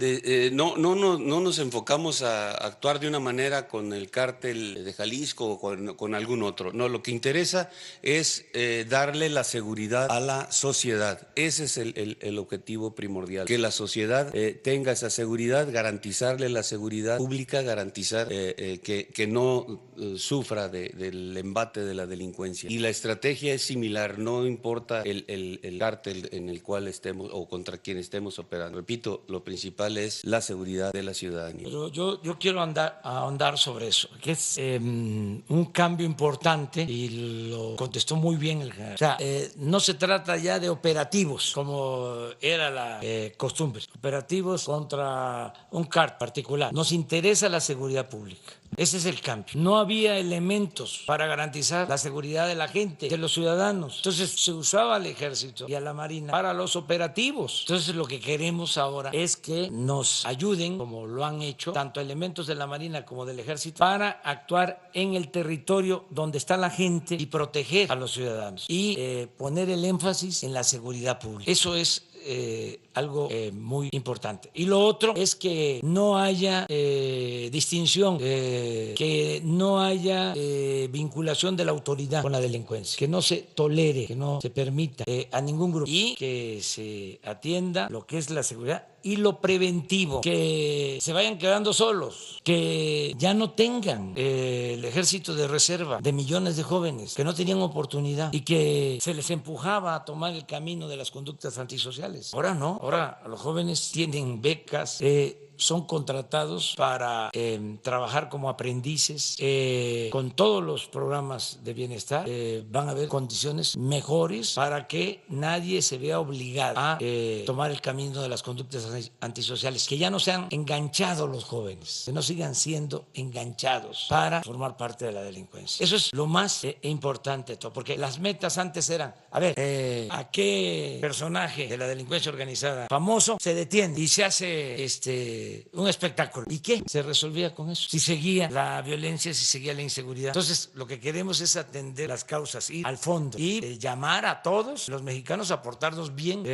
No nos enfocamos a actuar de una manera con el cártel de Jalisco o con algún otro. No, lo que interesa es darle la seguridad a la sociedad. Ese es el objetivo primordial, que la sociedad tenga esa seguridad, garantizarle la seguridad pública, garantizar que no sufra del embate de la delincuencia. Y la estrategia es similar, no importa el cártel en el cual estemos o contra quien estemos operando. Repito, lo principal es la seguridad de la ciudadanía. Pero yo quiero ahondar sobre eso, que es un cambio importante y lo contestó muy bien el general. O sea, no se trata ya de operativos como era la costumbre, operativos contra un cártel particular. Nos interesa la seguridad pública. Ese es el cambio. No había elementos para garantizar la seguridad de la gente, de los ciudadanos. Entonces se usaba al ejército y a la marina para los operativos. Entonces lo que queremos ahora es que nos ayuden, como lo han hecho, tanto elementos de la marina como del ejército, para actuar en el territorio donde está la gente y proteger a los ciudadanos y poner el énfasis en la seguridad pública. Eso es algo muy importante. Y lo otro es que no haya distinción, que no haya vinculación de la autoridad con la delincuencia, que no se tolere, que no se permita a ningún grupo y que se atienda lo que es la seguridad y lo preventivo, que se vayan quedando solos, que ya no tengan el ejército de reserva de millones de jóvenes que no tenían oportunidad y que se les empujaba a tomar el camino de las conductas antisociales. Ahora no, ahora los jóvenes tienen becas, son contratados para trabajar como aprendices con todos los programas de bienestar. Van a haber condiciones mejores para que nadie se vea obligado a tomar el camino de las conductas antisociales, que ya no sean enganchados los jóvenes, que no sigan siendo enganchados para formar parte de la delincuencia. Eso es lo más importante, porque las metas antes eran, a ver, ¿a qué personaje de la delincuencia organizada famoso se detiene y se hace un espectáculo? ¿Y qué? Se resolvía con eso. Si seguía la violencia, si seguía la inseguridad. Entonces, lo que queremos es atender las causas, ir al fondo y llamar a todos los mexicanos a portarnos bien.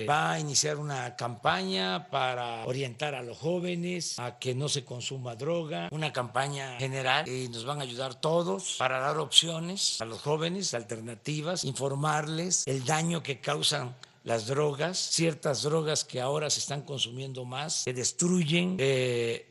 Va a iniciar una campaña para orientar a los jóvenes a que no se consuma droga, una campaña general y nos van a ayudar todos para dar opciones a los jóvenes, alternativas, informarles el daño que causan las drogas, ciertas drogas que ahora se están consumiendo más, que destruyen,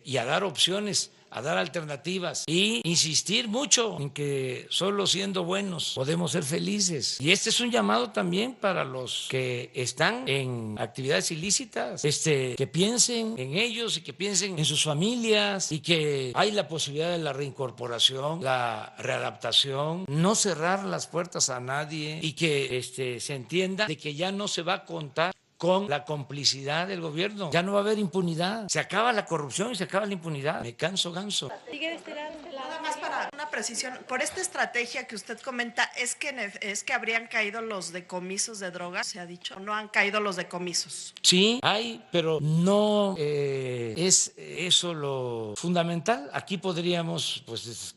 y a dar opciones, a dar alternativas y insistir mucho en que solo siendo buenos podemos ser felices. Y este es un llamado también para los que están en actividades ilícitas, que piensen en ellos y que piensen en sus familias y que hay la posibilidad de la reincorporación, la readaptación, no cerrar las puertas a nadie y que se entienda de que ya no se va a contar con la complicidad del gobierno. Ya no va a haber impunidad. Se acaba la corrupción y se acaba la impunidad. Me canso ganso. Nada más para una precisión, por esta estrategia que usted comenta, ¿es que habrían caído los decomisos de drogas, se ha dicho? ¿O no han caído los decomisos? Sí, hay, pero no es eso lo fundamental. Aquí podríamos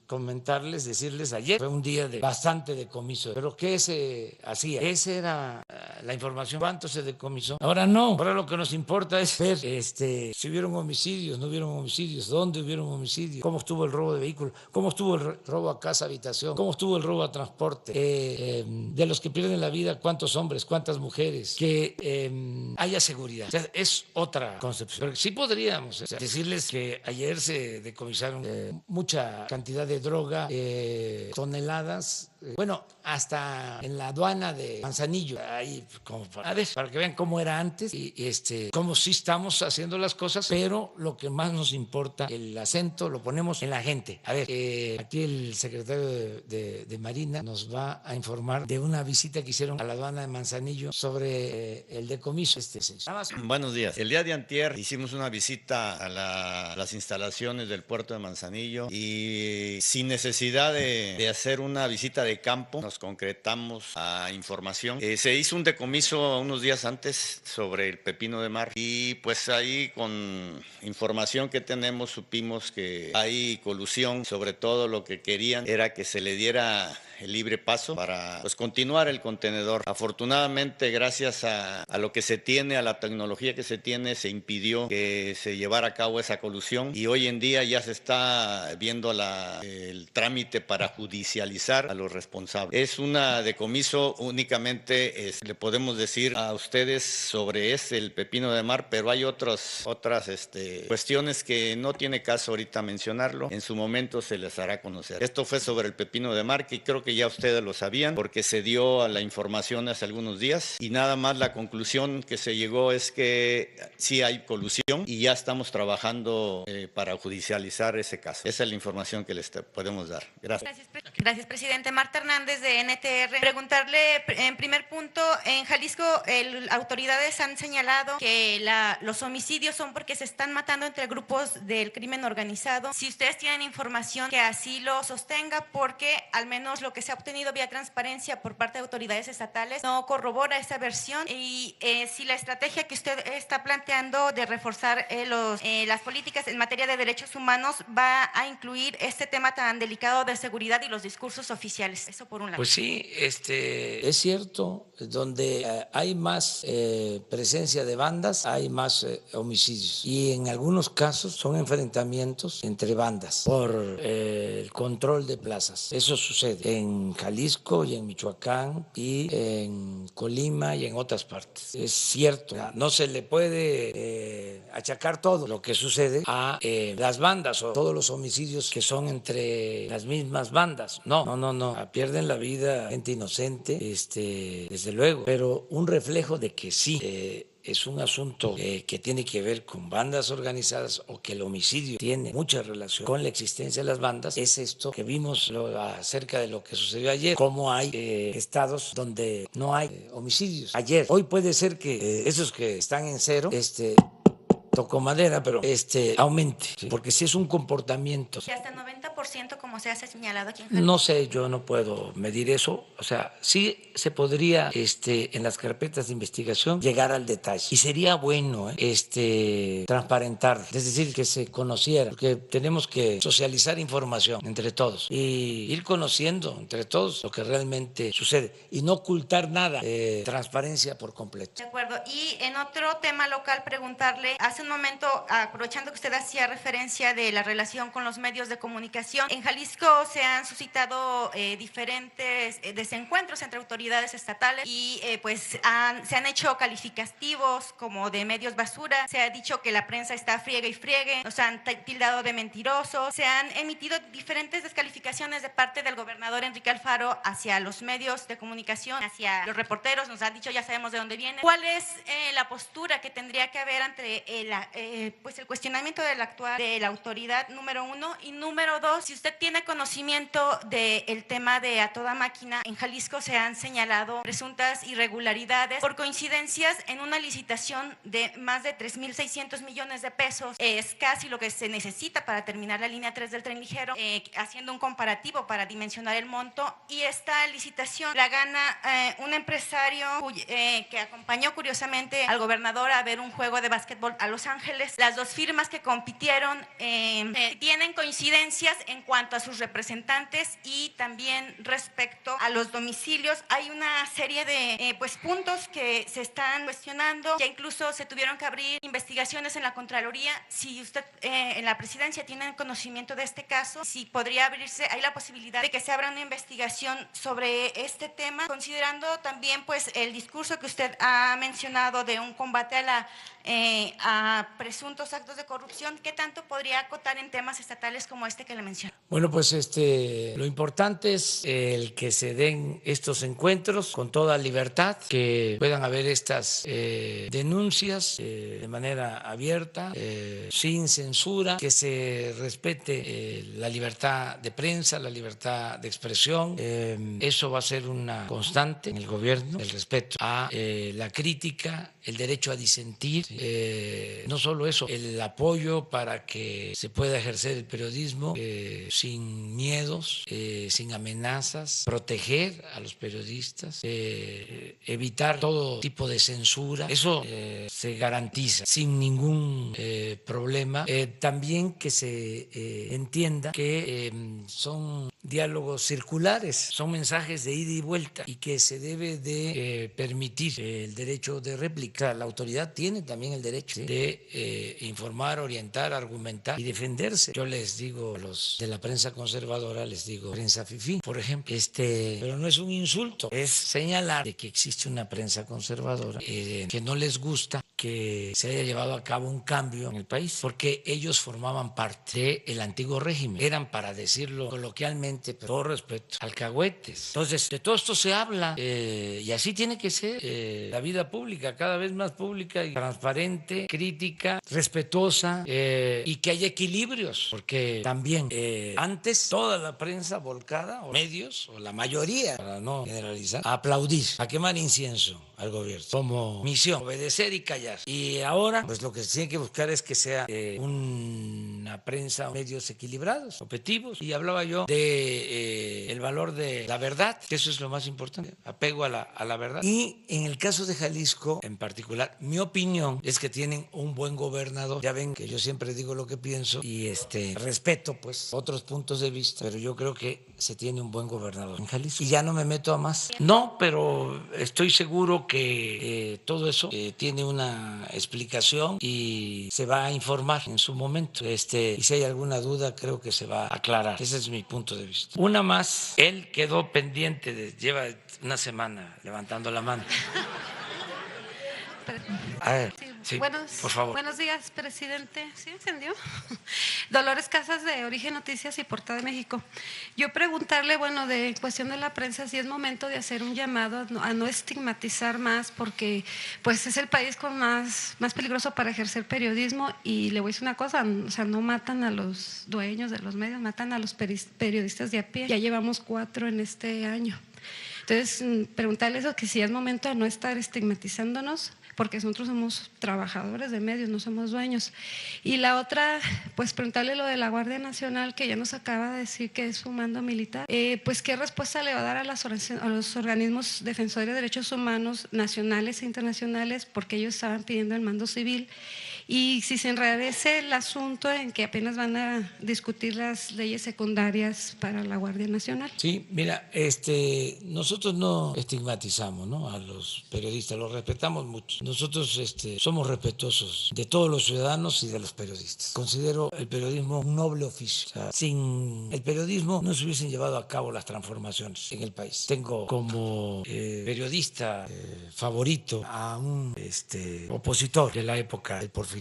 comentarles, decirles, ayer fue un día de bastante decomiso, pero ¿qué se hacía? Esa era la información. ¿Cuánto se decomisó? Ahora no, ahora lo que nos importa es ver si hubieron homicidios, no hubieron homicidios, dónde hubieron homicidios, cómo estuvo el robo de vehículos, cómo estuvo el robo a casa, habitación, cómo estuvo el robo a transporte, de los que pierden la vida, cuántos hombres, cuántas mujeres, que haya seguridad. O sea, es otra concepción. Pero sí podríamos decirles que ayer se decomisaron mucha cantidad de droga, toneladas, bueno, hasta en la aduana de Manzanillo, ahí como para que vean cómo era antes y cómo sí estamos haciendo las cosas, pero lo que más nos importa, el acento lo ponemos en la gente. A ver, aquí el secretario de Marina nos va a informar de una visita que hicieron a la aduana de Manzanillo sobre el decomiso. Buenos días. El día de antier hicimos una visita a las instalaciones del puerto de Manzanillo y sin necesidad de hacer una visita de campo, nos concretamos a información. Se hizo un decomiso unos días antes sobre el pepino de mar y pues ahí con información que tenemos supimos que hay colusión. Sobre todo lo que querían era que se le diera el libre paso para pues, continuar el contenedor. Afortunadamente, gracias a lo que se tiene, a la tecnología que se tiene, se impidió que se llevara a cabo esa colusión y hoy en día ya se está viendo el trámite para judicializar a los responsables. Es una decomiso únicamente, le podemos decir a ustedes sobre el pepino de mar, pero hay otras cuestiones que no tiene caso ahorita mencionarlo. En su momento se les hará conocer. Esto fue sobre el pepino de mar, que creo que ya ustedes lo sabían porque se dio a la información hace algunos días y nada más la conclusión que se llegó es que sí hay colusión y ya estamos trabajando para judicializar ese caso. Esa es la información que les podemos dar. Gracias. Gracias, presidente. Marta Hernández, de NTR. Preguntarle, en primer punto, en Jalisco, autoridades han señalado que los homicidios son porque se están matando entre grupos del crimen organizado. Si ustedes tienen información que así lo sostenga, porque al menos lo que se ha obtenido vía transparencia por parte de autoridades estatales no corrobora esa versión, y si la estrategia que usted está planteando de reforzar las políticas en materia de derechos humanos va a incluir este tema tan delicado de seguridad y los discursos oficiales. Eso por un lado. Pues sí, es cierto, donde hay más presencia de bandas, hay más homicidios. Y en algunos casos son enfrentamientos entre bandas por el control de plazas. Eso sucede en Jalisco y en Michoacán y en Colima y en otras partes. Es cierto, no se le puede achacar todo lo que sucede a las bandas o todos los homicidios que son entre las mismas bandas. No. Pierden la vida gente inocente, desde luego, pero un reflejo de que sí es un asunto que tiene que ver con bandas organizadas o que el homicidio tiene mucha relación con la existencia de las bandas, es esto que vimos acerca de lo que sucedió ayer, cómo hay estados donde no hay homicidios. Hoy puede ser que esos que están en cero, toco madera, pero aumente, ¿sí? Porque si es un comportamiento. Y hasta 90%, como se ha señalado aquí en Jalisco. No sé, yo no puedo medir eso. O sea, sí se podría en las carpetas de investigación llegar al detalle. Y sería bueno transparentar, es decir, que se conociera, porque tenemos que socializar información entre todos y ir conociendo entre todos lo que realmente sucede y no ocultar nada, transparencia por completo. De acuerdo. Y en otro tema local, preguntarle, hace un momento, aprovechando que usted hacía referencia de la relación con los medios de comunicación, en Jalisco se han suscitado diferentes desencuentros entre autoridades estatales y se han hecho calificativos como de medios basura, se ha dicho que la prensa está friegue y friegue, nos han tildado de mentirosos, se han emitido diferentes descalificaciones de parte del gobernador Enrique Alfaro hacia los medios de comunicación, hacia los reporteros, nos han dicho, ya sabemos de dónde viene. ¿Cuál es la postura que tendría que haber ante el cuestionamiento de la autoridad, número uno? Y número dos, si usted tiene conocimiento del tema de A Toda Máquina, en Jalisco se han señalado presuntas irregularidades por coincidencias en una licitación de más de 3.600 millones de pesos, es casi lo que se necesita para terminar la línea 3 del tren ligero, haciendo un comparativo para dimensionar el monto, y esta licitación la gana un empresario que acompañó curiosamente al gobernador a ver un juego de básquetbol a Los Ángeles. Las dos firmas que compitieron tienen coincidencias en cuanto a sus representantes y también respecto a los domicilios. Hay una serie de puntos que se están cuestionando, ya incluso se tuvieron que abrir investigaciones en la Contraloría. Si usted en la presidencia tiene conocimiento de este caso, si podría abrirse, hay la posibilidad de que se abra una investigación sobre este tema, considerando también el discurso que usted ha mencionado de un combate a presuntos actos de corrupción. ¿Qué tanto podría acotar en temas estatales como este que le menciono? Bueno, pues lo importante es el que se den estos encuentros con toda libertad, que puedan haber estas denuncias de manera abierta, sin censura, que se respete la libertad de prensa, la libertad de expresión. Eso va a ser una constante en el gobierno, el respeto a la crítica, el derecho a disentir, no solo eso, el apoyo para que se pueda ejercer el periodismo sin miedos, sin amenazas, proteger a los periodistas, evitar todo tipo de censura. Eso se garantiza sin ningún problema. También que se entienda que son diálogos circulares, son mensajes de ida y vuelta y que se debe de permitir el derecho de réplica. La autoridad tiene también el derecho, ¿sí?, de informar, orientar, argumentar y defenderse. Yo les digo a los de la prensa conservadora, les digo prensa fifí, por ejemplo, pero no es un insulto, es señalar de que existe una prensa conservadora que no les gusta que se haya llevado a cabo un cambio en el país, porque ellos formaban parte del antiguo régimen, eran, para decirlo coloquialmente, pero todo respeto, alcahuetes. Entonces, de todo esto se habla y así tiene que ser la vida pública, cada vez más pública y transparente, crítica, respetuosa, y que haya equilibrios, porque también antes toda la prensa volcada, o medios, o la mayoría, para no generalizar, a aplaudir, a quemar incienso al gobierno, como misión, obedecer y callar. Y ahora, pues lo que se tiene que buscar es que sea una prensa, medios equilibrados, objetivos. Y hablaba yo de el valor de la verdad, que eso es lo más importante, apego a la verdad. Y en el caso de Jalisco, en particular, mi opinión es que tienen un buen gobernador. Ya ven que yo siempre digo lo que pienso y respeto pues otros puntos de vista, pero yo creo que se tiene un buen gobernador en Jalisco. Y ya no me meto a más. No, pero estoy seguro que todo eso tiene una explicación y se va a informar en su momento. Y si hay alguna duda, creo que se va a aclarar. Ese es mi punto de vista. Una más, él quedó pendiente, lleva una semana levantando la mano. A ver, sí, por favor. Buenos días, presidente. ¿Sí encendió? Dolores Casas, de Origen Noticias y Portada de México. Yo preguntarle, de cuestión de la prensa, si es momento de hacer un llamado a no estigmatizar más, porque pues es el país más peligroso para ejercer periodismo. Y le voy a decir una cosa, o sea, no matan a los dueños de los medios, matan a los periodistas de a pie. Ya llevamos 4 en este año. Entonces, preguntarle eso, que si es momento de no estar estigmatizándonos, porque nosotros somos trabajadores de medios, no somos dueños. Y la otra, pues preguntarle lo de la Guardia Nacional, que ya nos acaba de decir que es un mando militar, pues qué respuesta le va a dar a los organismos defensores de derechos humanos nacionales e internacionales, porque ellos estaban pidiendo el mando civil. Y si se enrarece el asunto en que apenas van a discutir las leyes secundarias para la Guardia Nacional. Sí, mira, nosotros no estigmatizamos, ¿no?, a los periodistas, los respetamos mucho. Nosotros somos respetuosos de todos los ciudadanos y de los periodistas. Considero el periodismo un noble oficio. O sea, sin el periodismo no se hubiesen llevado a cabo las transformaciones en el país. Tengo como periodista favorito a un opositor de la época del porfiriato,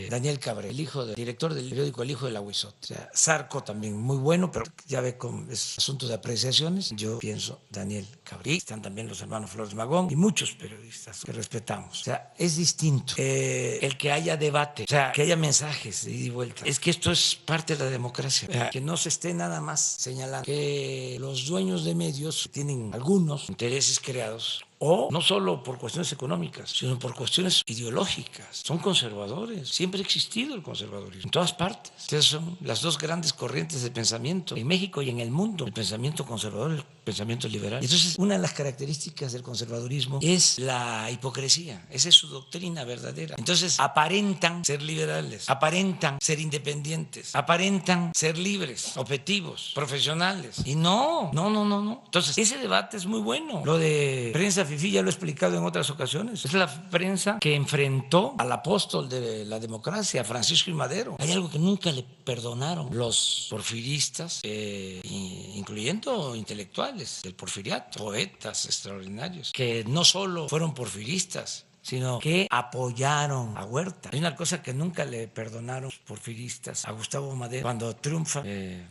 Daniel Cabrera, el hijo del director del periódico El Hijo del Aguizote. O sea, Zarco también muy bueno, pero ya ve cómo es asunto de apreciaciones. Yo pienso Daniel Cabrera. Están también los hermanos Flores Magón y muchos periodistas que respetamos. O sea, es distinto el que haya debate, o sea, que haya mensajes de ida y vuelta. Es que esto es parte de la democracia. O sea, que no se esté nada más señalando que los dueños de medios tienen algunos intereses creados, o no solo por cuestiones económicas, sino por cuestiones ideológicas. Son conservadores. Siempre ha existido el conservadurismo en todas partes. Esas son las dos grandes corrientes de pensamiento en México y en el mundo: el pensamiento conservador y el pensamiento liberal. Entonces, una de las características del conservadurismo es la hipocresía. Esa es su doctrina verdadera. Entonces, aparentan ser liberales, aparentan ser independientes, aparentan ser libres, objetivos, profesionales. Y no. Entonces, ese debate es muy bueno. Lo de prensa fifí ya lo he explicado en otras ocasiones. Es la prensa que enfrentó al apóstol de la democracia, Francisco I. Madero. Hay algo que nunca le perdonaron los porfiristas, incluyendo intelectuales del porfiriato, poetas extraordinarios, que no solo fueron porfiristas, sino que apoyaron a Huerta. Hay una cosa que nunca le perdonaron los porfiristas a Gustavo Madero. Cuando triunfa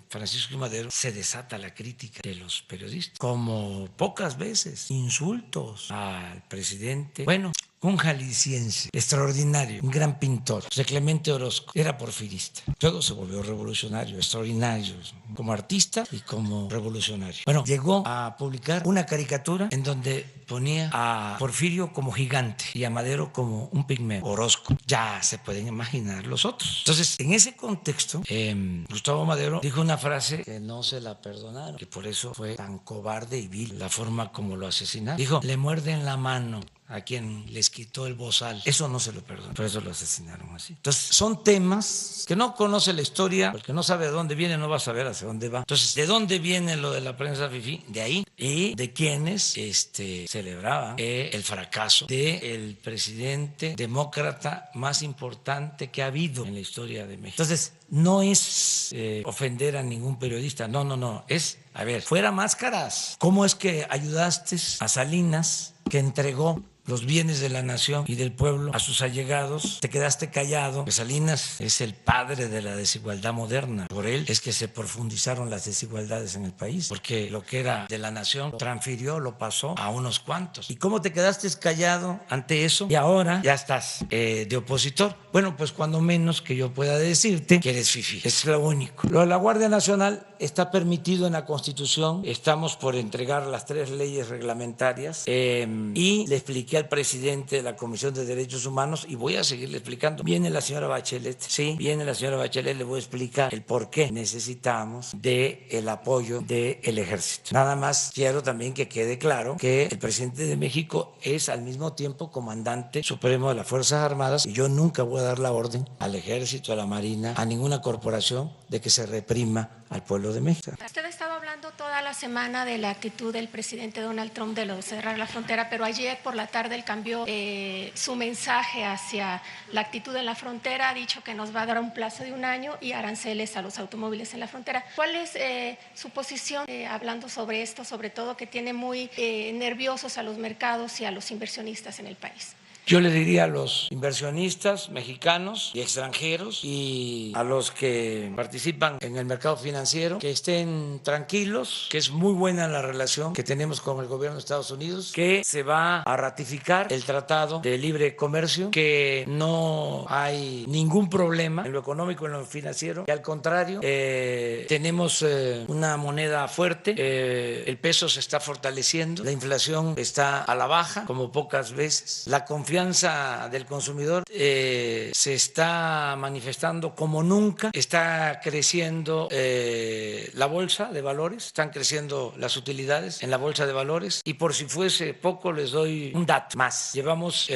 Francisco I. Madero, se desata la crítica de los periodistas, como pocas veces, insultos al presidente. Bueno, un jalisciense extraordinario, un gran pintor, José Clemente Orozco, era porfirista. Luego se volvió revolucionario, extraordinario, como artista y como revolucionario. Bueno, llegó a publicar una caricatura en donde ponía a Porfirio como gigante y a Madero como un pigmeo, Orozco. Ya se pueden imaginar los otros. Entonces, en ese contexto, Gustavo Madero dijo una frase que no se la perdonaron, que por eso fue tan cobarde y vil la forma como lo asesinaron. Dijo, le muerden la mano a quien les quitó el bozal. Eso no se lo perdonó, por eso lo asesinaron así. Entonces, son temas que no conoce la historia, porque no sabe de dónde viene, no va a saber hacia dónde va. Entonces, ¿de dónde viene lo de la prensa fifí? De ahí. Y de quienes celebraban el fracaso del presidente demócrata más importante que ha habido en la historia de México. Entonces, no es ofender a ningún periodista, no, es, a ver, fuera máscaras. ¿Cómo es que ayudaste a Salinas, que entregó los bienes de la nación y del pueblo a sus allegados? Te quedaste callado. Pues Salinas es el padre de la desigualdad moderna. Por él es que se profundizaron las desigualdades en el país, porque lo que era de la nación lo transfirió, lo pasó a unos cuantos. ¿Y cómo te quedaste callado ante eso? Y ahora ya estás de opositor. Bueno, pues cuando menos que yo pueda decirte que eres fifí. Es lo único. Lo de la Guardia Nacional está permitido en la Constitución. Estamos por entregar las 3 leyes reglamentarias y le expliqué al presidente de la Comisión de Derechos Humanos y voy a seguirle explicando. Viene la señora Bachelet, sí, viene la señora Bachelet, le voy a explicar el por qué necesitamos del apoyo del ejército. Nada más quiero también que quede claro que el presidente de México es al mismo tiempo comandante supremo de las Fuerzas Armadas y yo nunca voy a dar la orden al ejército, a la marina, a ninguna corporación de que se reprima al pueblo de México. Usted ha estado hablando toda la semana de la actitud del presidente Donald Trump de lo de cerrar la frontera, pero ayer por la tarde él cambió su mensaje hacia la actitud en la frontera, ha dicho que nos va a dar un plazo de 1 año y aranceles a los automóviles en la frontera. ¿Cuál es su posición hablando sobre esto, sobre todo que tiene muy nerviosos a los mercados y a los inversionistas en el país? Yo le diría a los inversionistas mexicanos y extranjeros y a los que participan en el mercado financiero que estén tranquilos, que es muy buena la relación que tenemos con el gobierno de Estados Unidos, que se va a ratificar el Tratado de Libre Comercio, que no hay ningún problema en lo económico, en lo financiero, que al contrario tenemos una moneda fuerte, el peso se está fortaleciendo, la inflación está a la baja como pocas veces, la confianza del consumidor se está manifestando como nunca, está creciendo la bolsa de valores, están creciendo las utilidades en la bolsa de valores y por si fuese poco les doy un dato más. Llevamos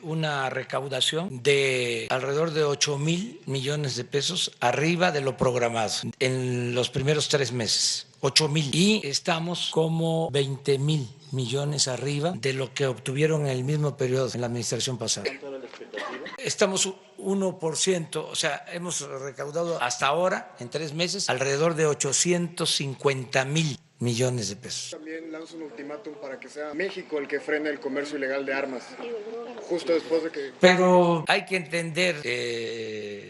una recaudación de alrededor de 8,000 millones de pesos arriba de lo programado en los primeros 3 meses. 8,000 y estamos como 20,000 millones arriba de lo que obtuvieron en el mismo periodo en la administración pasada. ¿Cuánto era la expectativa? Estamos 1%, o sea, hemos recaudado hasta ahora en 3 meses alrededor de 850,000 millones de pesos. También lanza un ultimátum para que sea México el que frene el comercio ilegal de armas, justo después de que... Pero hay que entender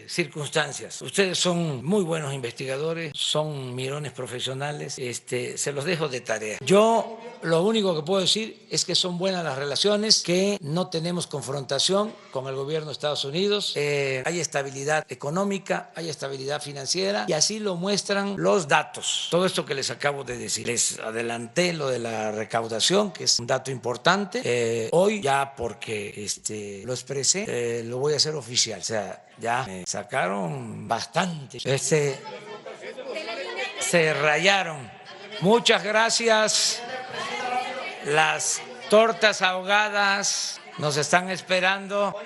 circunstancias. Ustedes son muy buenos investigadores, son mirones profesionales, se los dejo de tarea. Yo lo único que puedo decir es que son buenas las relaciones, que no tenemos confrontación con el gobierno de Estados Unidos, hay estabilidad económica, hay estabilidad financiera y así lo muestran los datos. Todo esto que les acabo de decir. Les adelanté lo de la recaudación, que es un dato importante. Hoy ya porque lo expresé, lo voy a hacer oficial. O sea, ya me sacaron bastante. Se rayaron. Muchas gracias. Las tortas ahogadas nos están esperando.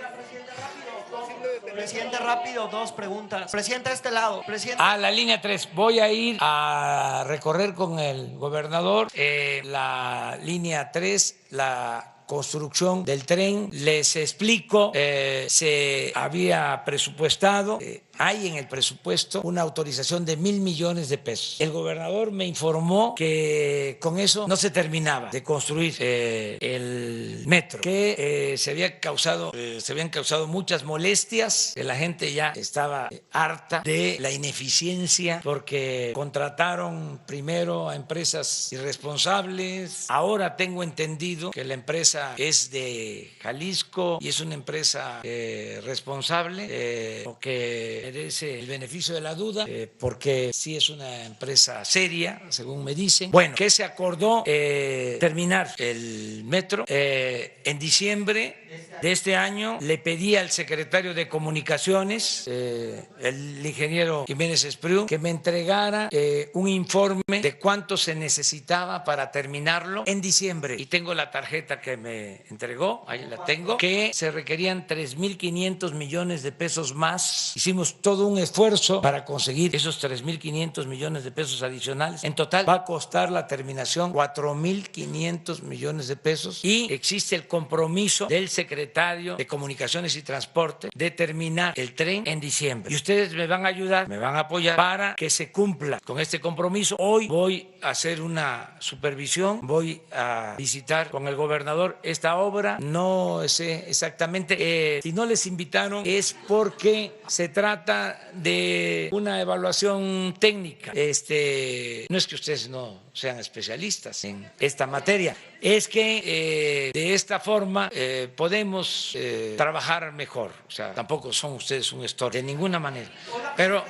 Presidente, rápido, 2 preguntas. Presidente, a este lado. Presidente. La línea 3. Voy a ir a recorrer con el gobernador la línea 3, la construcción del tren. Les explico, se había presupuestado hay en el presupuesto una autorización de 1,000 millones de pesos. El gobernador me informó que con eso no se terminaba de construir el metro, que se habían causado muchas molestias, que la gente ya estaba harta de la ineficiencia porque contrataron primero a empresas irresponsables. Ahora tengo entendido que la empresa es de Jalisco y es una empresa responsable, o que merece el beneficio de la duda, porque sí es una empresa seria, según me dicen. Bueno, que se acordó terminar el metro en diciembre de este año. Le pedí al secretario de Comunicaciones, el ingeniero Jiménez Espriu, que me entregara un informe de cuánto se necesitaba para terminarlo en diciembre. Y tengo la tarjeta que me entregó, ahí la tengo, que se requerían 3,500 millones de pesos más. Hicimos todo un esfuerzo para conseguir esos 3,500 millones de pesos adicionales. En total va a costar la terminación 4,500 millones de pesos, y existe el compromiso del secretario de Comunicaciones y Transporte de terminar el tren en diciembre. Y ustedes me van a ayudar, me van a apoyar para que se cumpla con este compromiso. Hoy voy a hacer una supervisión, voy a visitar con el gobernador esta obra. No sé exactamente, si no les invitaron es porque se trata de una evaluación técnica. No es que ustedes no sean especialistas en esta materia, es que de esta forma podemos trabajar mejor. O sea, tampoco son ustedes un estorbo de ninguna manera. Pero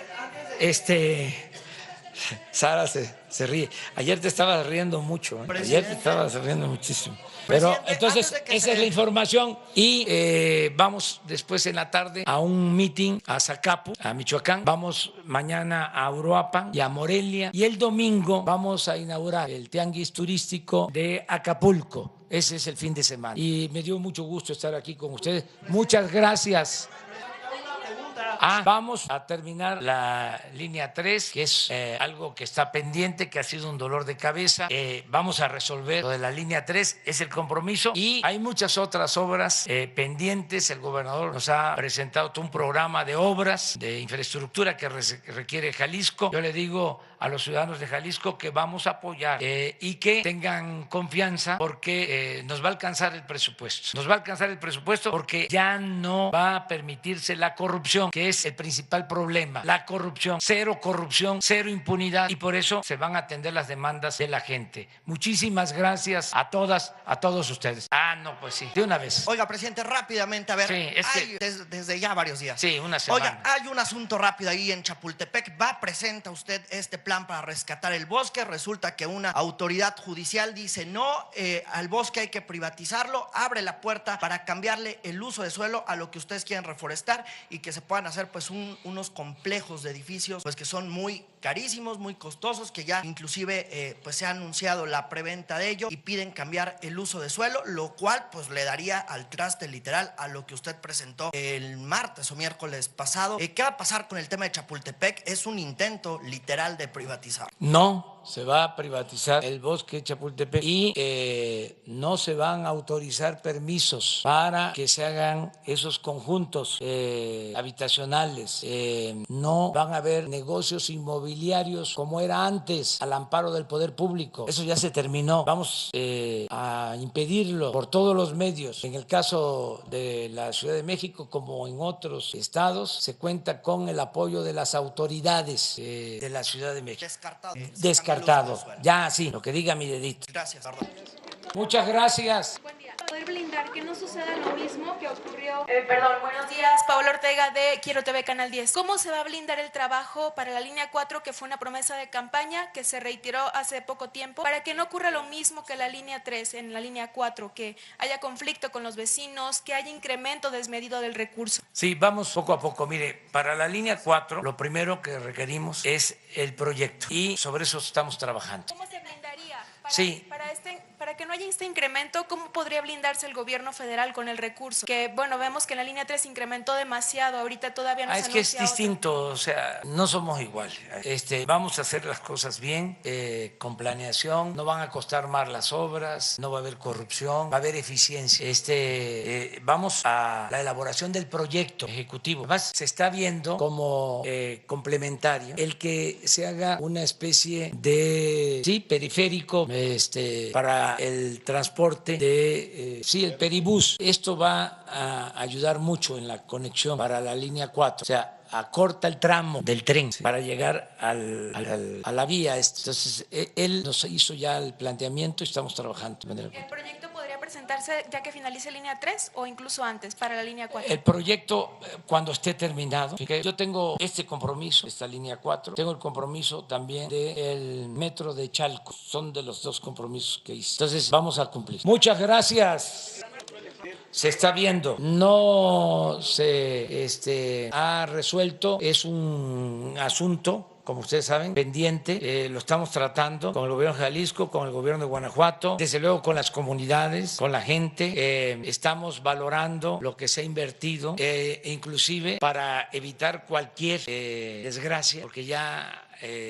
Sara se ríe. Ayer te estabas riendo mucho, ¿eh? Ayer te estabas riendo muchísimo. Pero entonces esa es la información, y vamos después en la tarde a un meeting a Zacapu, a Michoacán. Vamos mañana a Uruapan y a Morelia, y el domingo vamos a inaugurar el tianguis turístico de Acapulco. Ese es el fin de semana y me dio mucho gusto estar aquí con ustedes. Muchas gracias. Vamos a terminar la línea 3, que es algo que está pendiente, que ha sido un dolor de cabeza. Vamos a resolver lo de la línea 3, es el compromiso, y hay muchas otras obras pendientes. El gobernador nos ha presentado todo un programa de obras de infraestructura que requiere Jalisco. Yo le digo a los ciudadanos de Jalisco que vamos a apoyar y que tengan confianza, porque nos va a alcanzar el presupuesto. Nos va a alcanzar el presupuesto porque ya no va a permitirse la corrupción, que es el principal problema. La corrupción, cero impunidad, y por eso se van a atender las demandas de la gente. Muchísimas gracias a todas, a todos ustedes. No, pues sí, de una vez. Oiga, presidente, rápidamente, a ver, sí, desde ya varios días. Sí, una semana. Oiga, hay un asunto rápido ahí en Chapultepec. Presenta usted este plan para rescatar el bosque. Resulta que una autoridad judicial dice no, al bosque hay que privatizarlo, abre la puerta para cambiarle el uso de suelo a lo que ustedes quieren reforestar, y que se puedan hacer pues unos complejos de edificios pues que son muy carísimos, muy costosos, que ya inclusive pues se ha anunciado la preventa de ello, y piden cambiar el uso de suelo, lo cual pues le daría al traste literal a lo que usted presentó el martes o miércoles pasado. ¿Qué va a pasar con el tema de Chapultepec? Es un intento literal de privatizar. No se va a privatizar el bosque de Chapultepec, y no se van a autorizar permisos para que se hagan esos conjuntos habitacionales. No van a haber negocios inmobiliarios como era antes, al amparo del poder público. Eso ya se terminó. Vamos a impedirlo por todos los medios. En el caso de la Ciudad de México, como en otros estados, se cuenta con el apoyo de las autoridades de la Ciudad de México. Descartado. Ya, sí, lo que diga mi dedito. Gracias. Muchas gracias. Buen día. Poder blindar que no suceda lo mismo que ocurrió. Buenos días, Paola Ortega de Quiero TV Canal 10. ¿Cómo se va a blindar el trabajo para la línea 4, que fue una promesa de campaña que se reiteró hace poco tiempo, para que no ocurra lo mismo que la línea 3 en la línea 4, que haya conflicto con los vecinos, que haya incremento desmedido del recurso? Sí, vamos poco a poco. Mire, para la línea 4 lo primero que requerimos es el proyecto, y sobre eso estamos trabajando. ¿Cómo se blindaría? Sí. Para Para que no haya este incremento, ¿cómo podría blindarse el gobierno federal con el recurso? Que, bueno, vemos que en la línea 3 incrementó demasiado, ahorita todavía no se es que es anuncia otra. distinto, o sea, no somos iguales. Vamos a hacer las cosas bien, con planeación, no van a costar más las obras, no va a haber corrupción, va a haber eficiencia. Vamos a la elaboración del proyecto ejecutivo. Además, se está viendo como complementario el que se haga una especie de periférico para el transporte de el peribús. Esto va a ayudar mucho en la conexión para la línea 4, o sea, acorta el tramo del tren para llegar a la vía. Entonces, él nos hizo ya el planteamiento y estamos trabajando. ¿El proyecto podría presentarse ya que finalice línea 3 o incluso antes para la línea 4? El proyecto, cuando esté terminado, yo tengo este compromiso, esta línea 4, tengo el compromiso también del metro de Chalco, son de los dos compromisos que hice. Entonces, vamos a cumplir. Muchas gracias. Se está viendo, no se ha resuelto, es un asunto, como ustedes saben, pendiente, lo estamos tratando con el gobierno de Jalisco, con el gobierno de Guanajuato, desde luego con las comunidades, con la gente, estamos valorando lo que se ha invertido, inclusive para evitar cualquier desgracia, porque ya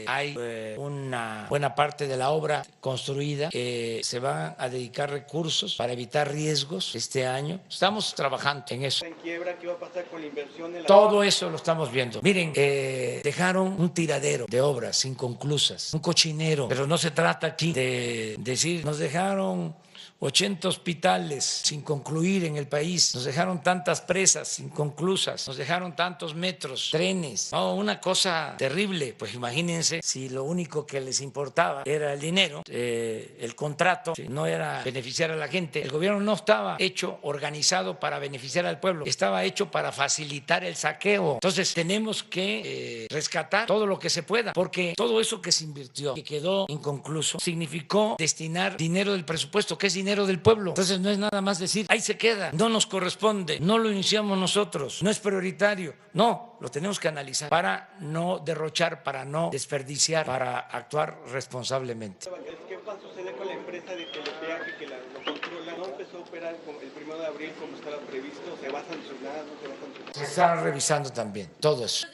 hay una buena parte de la obra construida, se van a dedicar recursos para evitar riesgos este año. Estamos trabajando en eso. ¿En quiebra qué va a pasar con la inversión? Todo eso lo estamos viendo. Miren, dejaron un tiradero de obras inconclusas, un cochinero, pero no se trata aquí de decir nos dejaron 80 hospitales sin concluir en el país, nos dejaron tantas presas inconclusas, nos dejaron tantos metros, trenes, una cosa terrible. Pues imagínense si lo único que les importaba era el dinero, el contrato, no era beneficiar a la gente. El gobierno no estaba hecho, organizado para beneficiar al pueblo, estaba hecho para facilitar el saqueo. Entonces tenemos que rescatar todo lo que se pueda, porque todo eso que se invirtió, que quedó inconcluso, significó destinar dinero del presupuesto, que es dinero del pueblo. Entonces no es nada más decir, ahí se queda, no nos corresponde, no lo iniciamos nosotros, no es prioritario. No, lo tenemos que analizar para no derrochar, para no desperdiciar, para actuar responsablemente. ¿Qué va a suceder con la empresa de telepeaje que lo controla? ¿No empezó a operar el 1 de abril como estaba previsto? ¿Se va a sancionar? ¿No se va a sancionar? Se está revisando también todo eso.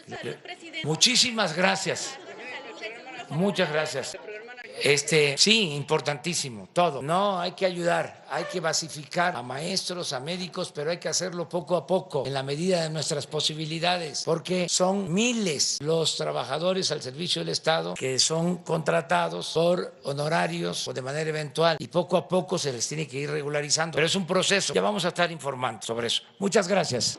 Muchísimas gracias. Muchas gracias. Sí, importantísimo, todo. No, hay que ayudar, hay que basificar a maestros, a médicos, pero hay que hacerlo poco a poco, en la medida de nuestras posibilidades, porque son miles los trabajadores al servicio del Estado que son contratados por honorarios o de manera eventual, y poco a poco se les tiene que ir regularizando. Pero es un proceso, ya vamos a estar informando sobre eso. Muchas gracias.